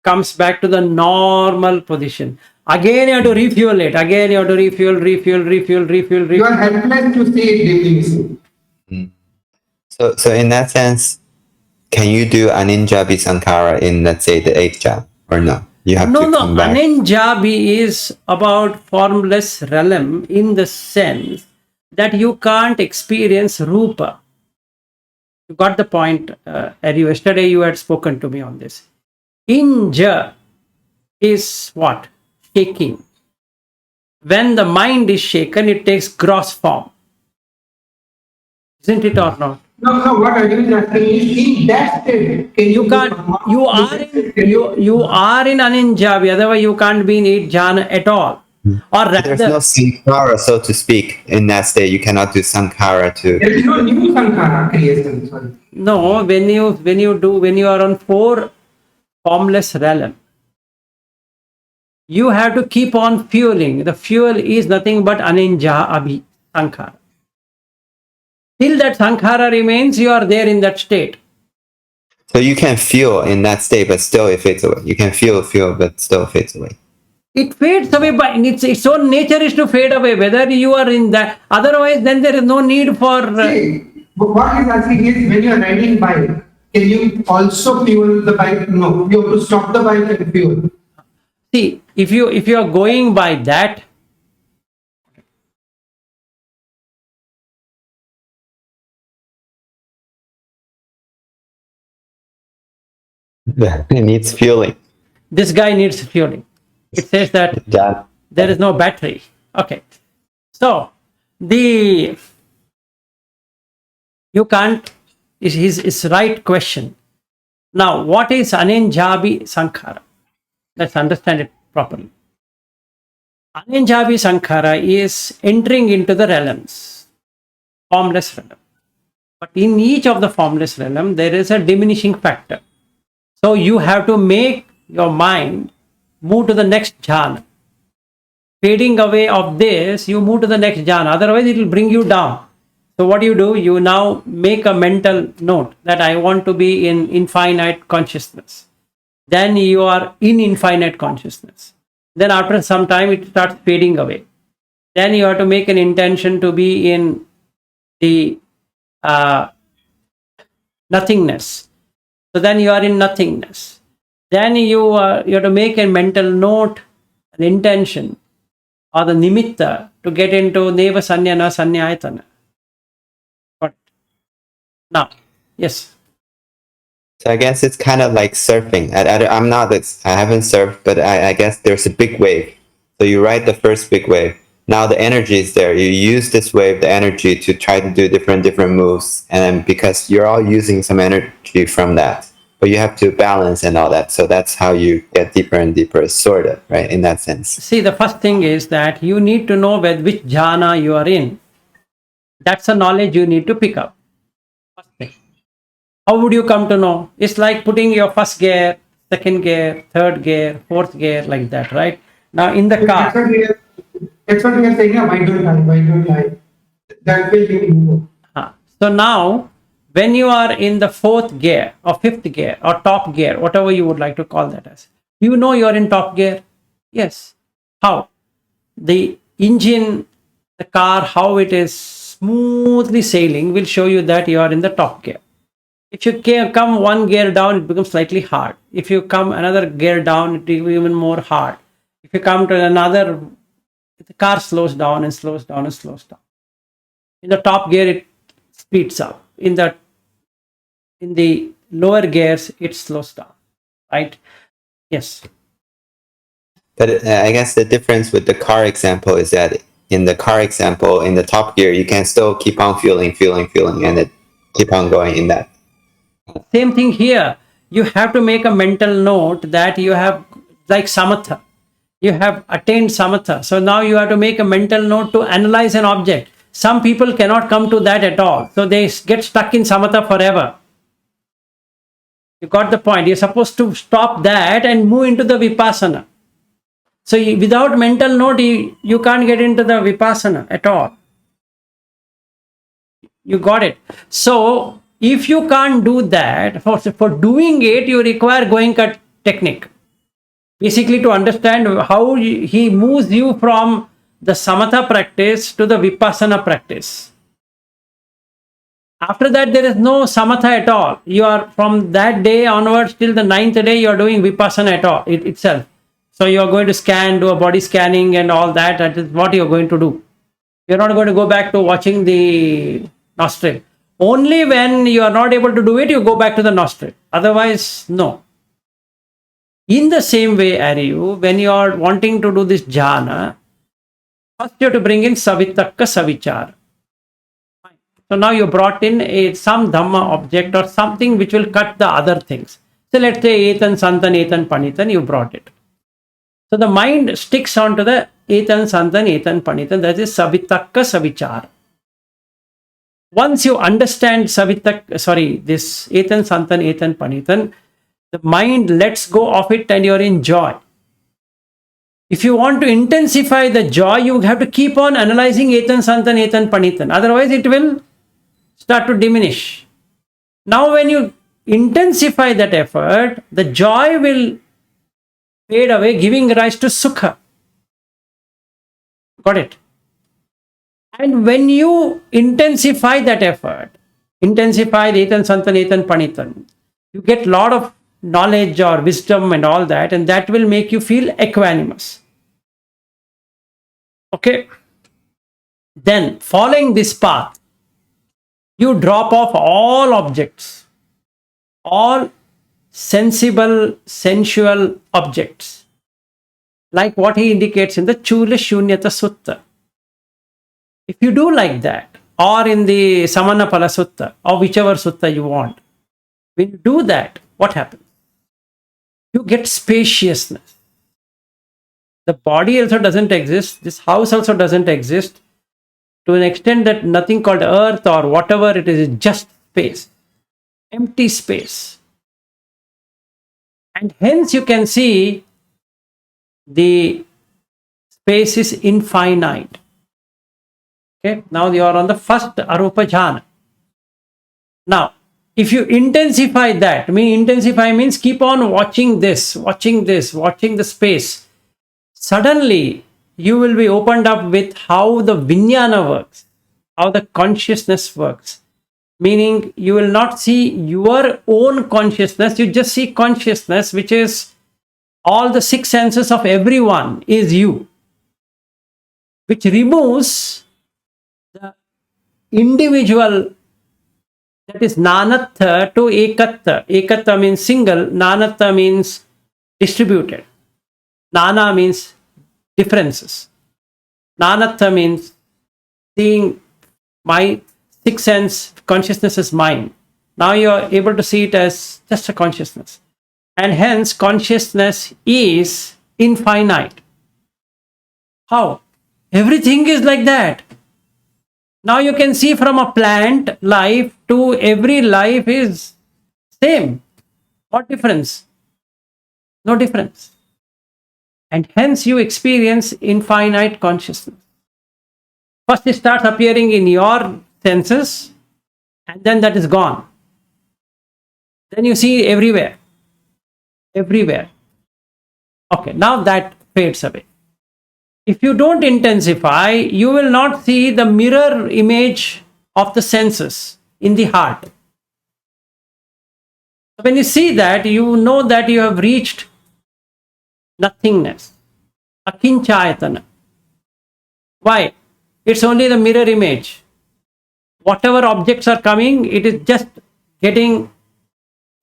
comes back to the normal position. Again, you have to refuel it. Again, you have to refuel.
You are helpless to see it diminishing.
So in that sense, can you do aninjabi sankhara in, let's say, the 8th jhana, or no? You have to come back.
Aninjabi is about formless realm in the sense that you can't experience rupa. You got the point. Yesterday you had spoken to me on this. Inja is what? Shaking. When the mind is shaken, it takes gross form. Isn't it or not?
No, what I is asking is, in that state, can
You can't. You are in aninjabi. Otherwise, you can't be in it jhana at all. Or
There's
rather,
no sankhara, so to speak, in that state. You cannot do sankhara to.
There is no new sankhara creation. Sorry.
no. When you are on 4 formless realm, you have to keep on fueling. The fuel is nothing but aninjabi sankhara. Till that sankhara remains, you are there in that state.
So you can feel in that state, but still it fades away. You can feel, but still fades away.
It fades away, but its own nature is to fade away, whether you are in that. Otherwise, then there is no need for.
See, what he's asking is, when you are riding bike, can you also fuel the bike? No, you have to stop the bike and fuel.
See, if you are going by that,
It needs fueling.
this guy needs fueling. It says that
Yeah.
there is no battery. Okay, so you can't. Is his right question. Now, what is aninjabi sankhara? Let's understand it properly. Aninjabi sankhara is entering into the realms, formless realm. But in each of the formless realm, there is a diminishing factor. So you have to make your mind move to the next jhana. Fading away of this, you move to the next jhana. Otherwise, it will bring you down. So what do? You now make a mental note that I want to be in infinite consciousness. Then you are in infinite consciousness. Then after some time, it starts fading away. Then you have to make an intention to be in the nothingness. So then you are in nothingness. Then you have to make a mental note, an intention, or the nimitta to get into neva sanyana sanyayatana. Now, yes.
So I guess it's kind of like surfing. I'm not. I haven't surfed, but I guess there's a big wave. So you ride the first big wave. Now the energy is there. You use this wave, the energy, to try to do different moves, and because you're all using some energy from that, but you have to balance and all that. So that's how you get deeper and deeper, sort of, right? In that sense.
See, the first thing is that you need to know which jhana you are in. That's a knowledge you need to pick up. First thing. How would you come to know? It's like putting your first gear, second gear, third gear, fourth gear, like that, right? Now in the car.
That's what we are saying. Why don't I? That way you move.
So now, when you are in the 4th gear or 5th gear or top gear, whatever you would like to call that as, you know you are in top gear. Yes. How? The engine, the car, how it is smoothly sailing will show you that you are in the top gear. If you come one gear down, it becomes slightly hard. If you come another gear down, it will be even more hard. If you come to another, the car slows down and slows down and slows down. In the top gear, it speeds up. In the lower gears, it slows down. Right? Yes.
But I guess the difference with the car example is that in the car example, in the top gear, you can still keep on fueling, and it keep on going in that.
Same thing here. You have to make a mental note that you have, like samatha, you have attained samatha. So now you have to make a mental note to analyze an object. Some people cannot come to that at all. So they get stuck in samatha forever. You got the point. You're supposed to stop that and move into the Vipassana. So without mental note, you can't get into the Vipassana at all. You got it. So if you can't do that, for doing it, you require Goenka technique. Basically, to understand how he moves you from the Samatha practice to the Vipassana practice. After that, there is no Samatha at all. You are from that day onwards till the 9th day, you are doing Vipassana at all itself. So you are going to scan, do a body scanning and all that. That is what you are going to do. You're not going to go back to watching the nostril. Only when you are not able to do it, you go back to the nostril. Otherwise, no. In the same way, Aryu, when you are wanting to do this jhana, first you have to bring in Savitakka Savichara. So now you brought in some Dhamma object or something which will cut the other things. So let's say Etan Santan Etan Panitan, you brought it. So the mind sticks onto the Etan Santan Etan Panitan, that is Savitakka Savichara. Once you understand this Etan Santan Etan Panitan, the mind lets go of it and you're in joy. If you want to intensify the joy, you have to keep on analyzing Etan Santan Etan Panitan. Otherwise, it will start to diminish. Now, when you intensify that effort, the joy will fade away, giving rise to sukha. Got it? And when you intensify that effort, intensify the Etan Santan Etan Panitan, you get a lot of knowledge or wisdom and all that, and that will make you feel equanimous. Okay? Then, following this path, you drop off all objects, all sensible, sensual objects, like what he indicates in the Chula Shunyata Sutta. If you do like that, or in the Samanapala Sutta, or whichever sutta you want, when you do that, what happens? You get spaciousness. The body also doesn't exist. This house also doesn't exist. To an extent that nothing called earth or whatever it is just space. Empty space. And hence you can see the space is infinite. Okay, now you are on the first Arupa Jhana. Now, if you intensify that, intensify means keep on watching this, watching the space. Suddenly, you will be opened up with how the Vijnana works, how the consciousness works. Meaning, you will not see your own consciousness, you just see consciousness, which is all the six senses of everyone is you, which removes the individual, that is nanatha to ekatta. Ekatta means single, nanatha means distributed. Nana means differences. Nanatha means seeing my sixth sense consciousness is mine. Now you are able to see it as just a consciousness. And hence consciousness is infinite. How? Everything is like that. Now you can see from a plant life to every life is same. What difference? No difference. And hence you experience infinite consciousness. First it starts appearing in your senses and then that is gone. Then you see everywhere. Everywhere. Okay, now that fades away. If you don't intensify, you will not see the mirror image of the senses in the heart. When you see that, you know that you have reached nothingness, akinchayatana. Why? It's only the mirror image. Whatever objects are coming, it is just getting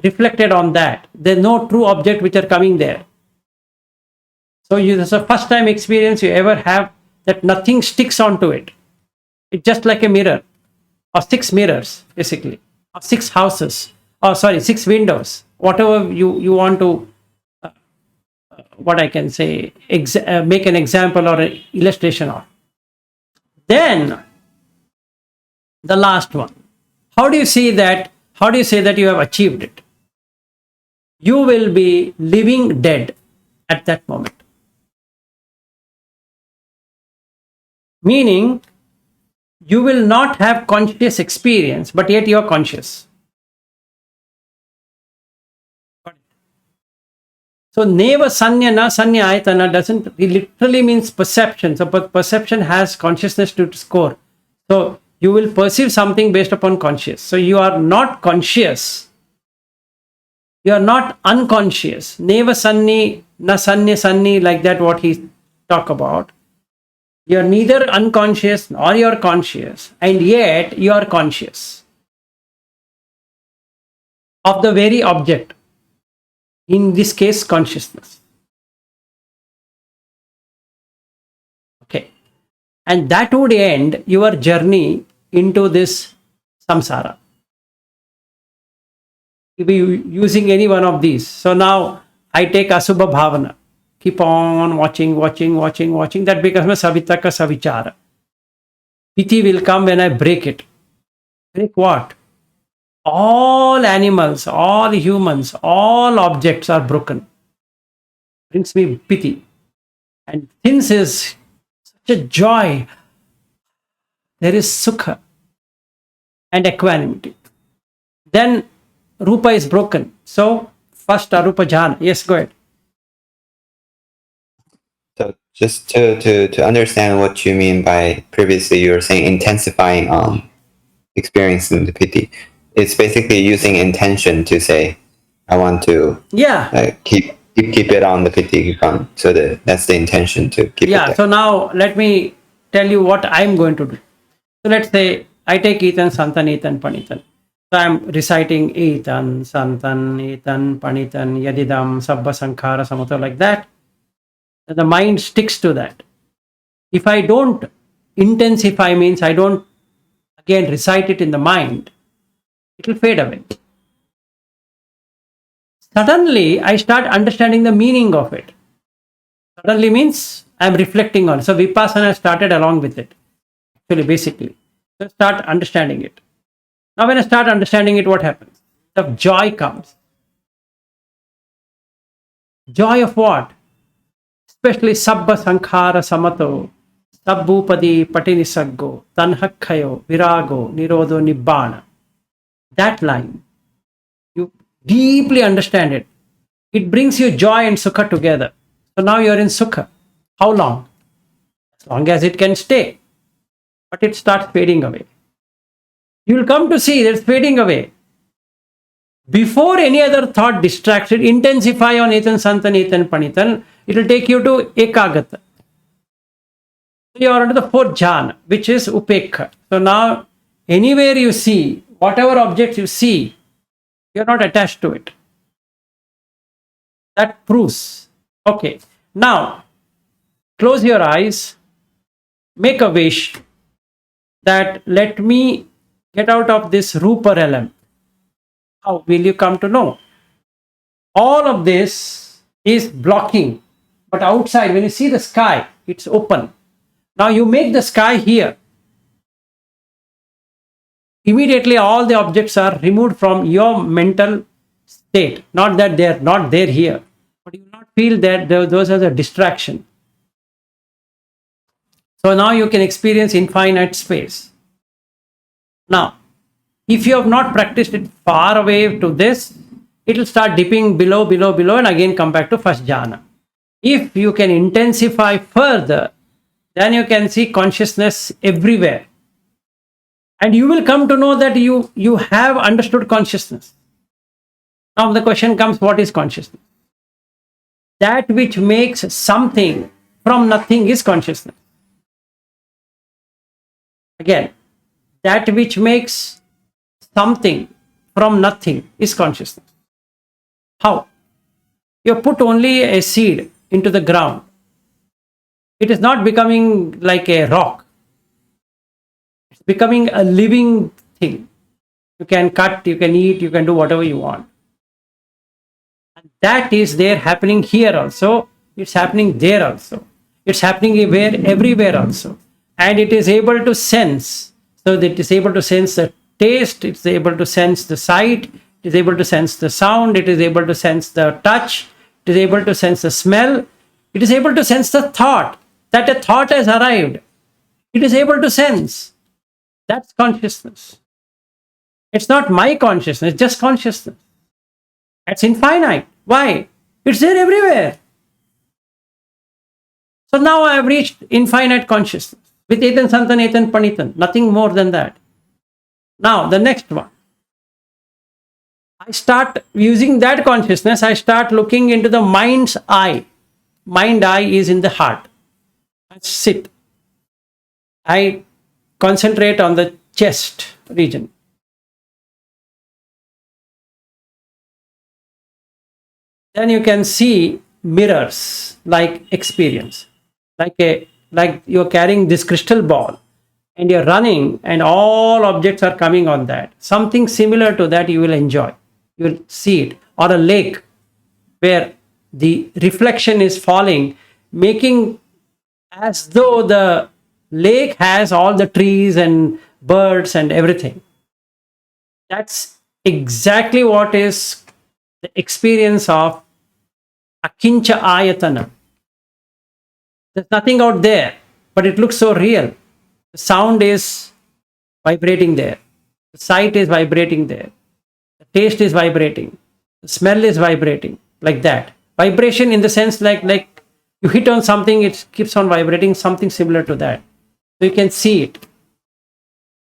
reflected on that. There's no true object which are coming there. So this is the first time experience you ever have that nothing sticks onto it. It's just like a mirror, or six mirrors basically, or six houses, or sorry, six windows, whatever you want to, what I can say, make an example or an illustration of. Then the last one. How do you say that? How do you say that you have achieved it? you will be living dead at that moment. Meaning, you will not have conscious experience, but yet you are conscious. So, neva sanya na sanya ayatana doesn't, it literally means perception. So, perception has consciousness to score. So, you will perceive something based upon conscious. So, you are not conscious. You are not unconscious. Neva sanni na sanya sanni, like that, what he talk about. You are neither unconscious nor you are conscious, and yet you are conscious of the very object. In this case, consciousness. Okay. And that would end your journey into this samsara. You'll be using any one of these. So now I take Asubha Bhavana. Keep on watching. That becomes my Savitaka Savichara. Piti will come when I break it. Break what? All animals, all humans, all objects are broken. Brings me piti. And since is such a joy, there is sukha and equanimity. Then rupa is broken. So first arupa jhana. Yes, go ahead.
So just to understand what you mean by previously you were saying intensifying experiencing the piti. It's basically using intention to say, I want to keep it on the piti front. So that's the intention to keep it there.
So now let me tell you what I'm going to do. So let's say I take Ethan, Santan, Ethan, Panitan. So I'm reciting Ethan, Santan, Ethan, Panitan, Yadidam, Sabba Sankhara, Samata, like that. And the mind sticks to that. If I don't intensify, means I don't again recite it in the mind, it will fade away. Suddenly, I start understanding the meaning of it. Suddenly means I'm reflecting on it. So Vipassana started along with it. Actually, basically. So start understanding it. Now when I start understanding it, what happens? The joy comes. Joy of what? Especially Sabba Sankhara Samato, Sabbupadi Patinisaggo, Tanhakhayo, Virago, Nirodho Nibbana. That line, you deeply understand it. It brings you joy and sukha together. So now you're in sukha. How long? As long as it can stay. But it starts fading away. You will come to see that it's fading away. Before any other thought distracts it, intensify on Ethan, Santan, Ethan, Panitan, it will take you to Ekagata. You are under the fourth jhana, which is Upekha. So now, anywhere you see, whatever object you see, you are not attached to it. That proves. Okay. Now, close your eyes, make a wish that let me get out of this Rupa realm. How will you come to know? All of this is blocking, but outside, when you see the sky, it's open. Now you make the sky here. Immediately all the objects are removed from your mental state. Not that they are not there here, but you will not feel that those are the distraction. So now you can experience infinite space. Now, if you have not practiced it far away to this, it will start dipping below, and again come back to first jhana. If you can intensify further, then you can see consciousness everywhere. And you will come to know that you have understood consciousness. Now the question comes, what is consciousness? That which makes something from nothing is consciousness. Again, that which makes something from nothing is consciousness. How? You put only a seed into the ground. It is not becoming like a rock. It's becoming a living thing. You can cut, you can eat, you can do whatever you want. And that is there happening here also. It's happening there also. It's happening everywhere also. And it is able to sense. So that it is able to sense the taste, it's able to sense the sight, it is able to sense the sound, it is able to sense the touch, it is able to sense the smell, it is able to sense the thought, that a thought has arrived. It is able to sense. That's consciousness. It's not my consciousness, it's just consciousness. It's infinite. Why? It's there everywhere. So now I have reached infinite consciousness with Etan Santan, Etan Panitan, nothing more than that. Now, the next one. I start using that consciousness, I start looking into the mind's eye. Mind eye is in the heart. I sit. I concentrate on the chest region. Then you can see mirrors like experience. Like you're carrying this crystal ball and you're running and all objects are coming on that. Something similar to that you will enjoy. You will see it. Or a lake where the reflection is falling, making as though the lake has all the trees and birds and everything. That's exactly what is the experience of akincha ayatana. There's nothing out there, but it looks so real. The sound is vibrating there. The sight is vibrating there. The taste is vibrating. The smell is vibrating, like that. Vibration in the sense like you hit on something, it keeps on vibrating, something similar to that. So you can see it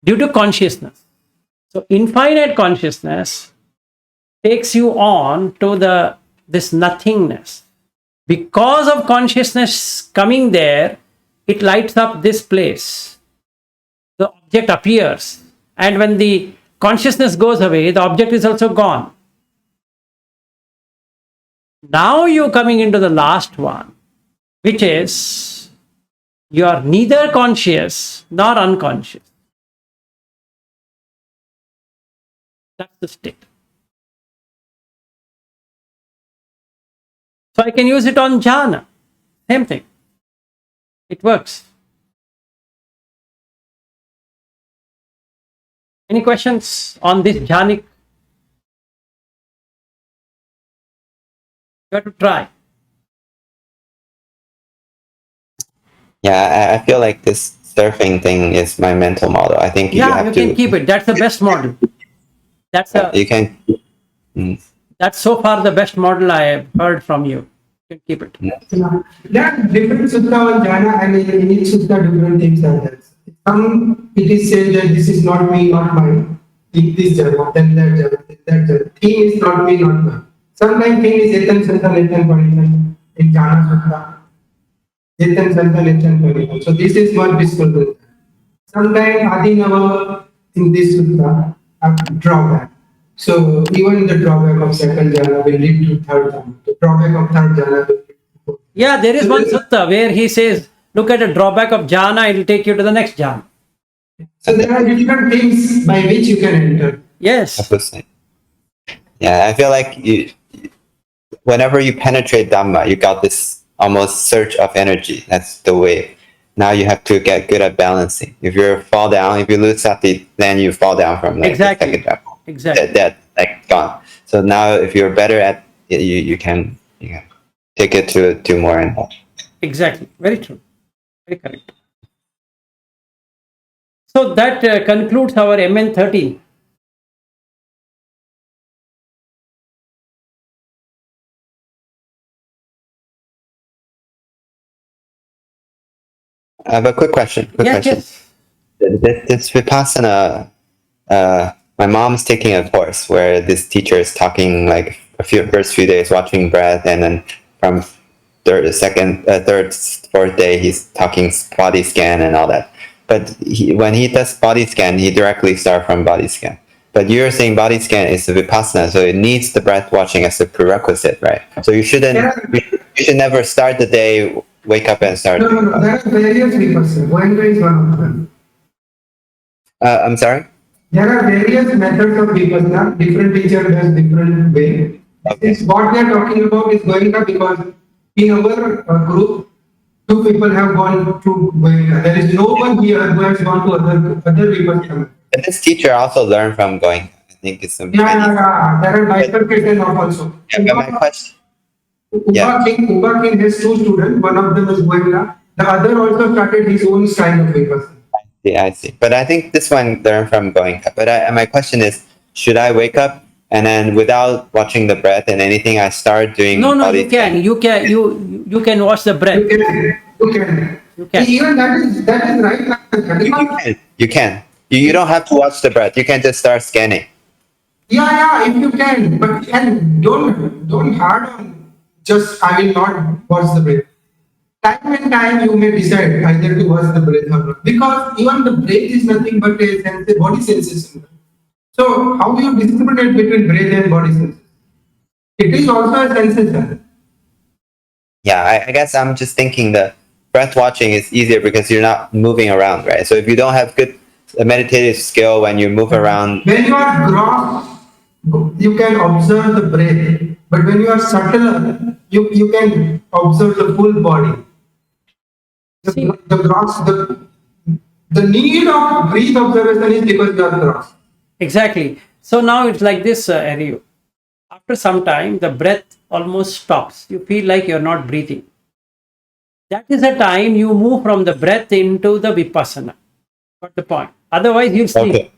due to consciousness. So infinite consciousness takes you on to this nothingness. Because of consciousness coming there, it lights up this place. The object appears. And when the consciousness goes away, the object is also gone. Now you're coming into the last one, which is you are neither conscious nor unconscious. That's the state. So I can use it on jhana. Same thing. It works. Any questions on this jhanic? You have to try.
Yeah, I feel like this surfing thing is my mental model. I think you have
you
to.
can keep it. That's the best model.
You can.
That's so far the best model I have heard from you. You can keep it.
There are different sutta on jhana, and in each sutta different things are there. Some it is said that this is not me, not mine. In this jhana, then that jhana, then that jhana. Theme is not me, not mine. Sometimes theme is etan santan etan panitan in jhana sutta. Etan santan etan panitan. So this is what discussion. Sometimes adinava in this sutta are drawback. So even the drawback of second jhana will lead to third jhana. The drawback of third jhana will lead to fourth.
Yeah, there is one sutta where he says, look at the drawback of jhana, it will take you to the next jhana.
So there are different things by which you can enter.
Yes.
Yeah, I feel like whenever you penetrate Dhamma, you got this almost surge of energy. That's the way. Now you have to get good at balancing. If you fall down, if you lose sati, then you fall down from like
Exactly.
the second level.
Exactly.
That like gone. So now if you're better at it, you can take it to more and more.
Exactly. Very true. Very correct. So that concludes our MN13.
I have a quick question.
Yes.
This Vipassana, my mom's taking a course where this teacher is talking like first few days watching breath, and then from third, fourth day he's talking body scan and all that. But when he does body scan, he directly starts from body scan. But you're saying body scan is a Vipassana, so it needs the breath watching as a prerequisite, right? So you should never start the day, wake up and start.
No. There are various Vipassana. Goenka is one of them.
I'm sorry?
There are various methods of Vipassana. Different teacher does different way.
Okay.
What we are talking about is Goenka because in our group, 2 people have gone to Goenka. There is no one here who has gone to other Vipassana.
But this teacher also learned from going. think is some
Yeah,
Chinese.
there are bifurcation of also.
Yeah, but my question.
Uba King has two students. One of them is Goenka. The other also started his own style of Vipassana.
Yeah, I see. But I think this one learned from going up. But my question is, should I wake up and then without watching the breath and anything, I start doing
No,
all these things?
You can watch the breath.
You can.
You can.
Even that is right.
You can. You don't have to watch the breath. You can just start scanning.
Yeah, if you can, but and don't hard on just I will not watch the breath. Time and time you may decide either to watch the breath or not. Because even the breath is nothing but a body sensation. So how do you discriminate between breath and body sensation? It is also a sensation.
Yeah, I guess I'm just thinking the breath watching is easier because you're not moving around, right? So if you don't have good meditative skill when you move around,
When you are gross, you can observe the breath. But when you are subtler, you can observe the full body.
See,
The need of breath observation is because you are gross.
exactly. So now it's like this, Ariu. After some time, the breath almost stops. You feel like you're not breathing. That is the time you move from the breath into the Vipassana. Got the point? Otherwise, you sleep.
okay.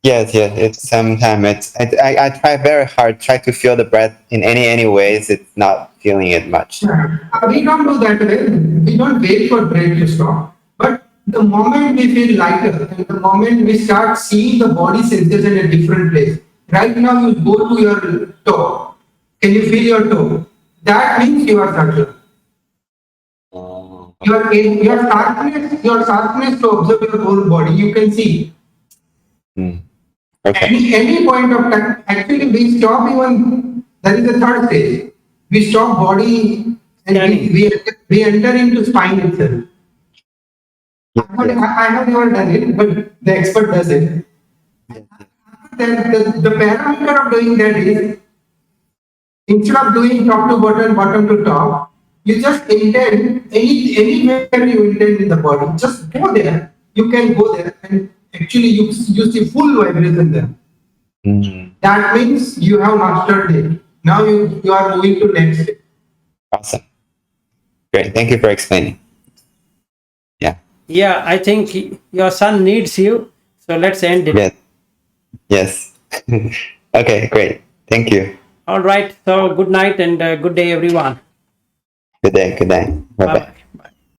Yes, it's sometimes I try very hard, try to feel the breath in any ways. It's not feeling it much.
We don't do that way. We don't wait for breath to stop. But the moment we feel lighter and the moment we start seeing the body sensation in a different place. Right now you go to your toe. Can you feel your toe? That means you are subtle.
Oh,
Your sharpness to observe your whole body, you can see.
hmm. Okay.
Any point of time, actually we stop even, that is the third stage. We stop body and
Scanning.
we enter into spine itself.
Yes, yes,
I have never done it, but the expert does it.
yes, yes.
The parameter of doing that is, instead of doing top to bottom, bottom to top, you just intend anywhere you intend in the body. Just go there. You can go there and actually you see full vibration there.
Mhm.
That means you have mastered it. Now you are moving to next step.
Awesome. Great. Thank you for explaining. Yeah.
Yeah, I think your son needs you. So let's end it.
Yes. Yes. Okay, great. Thank you.
All right. So good night and good day, everyone.
Good day. Good night. Bye
Bye
bye.
bye.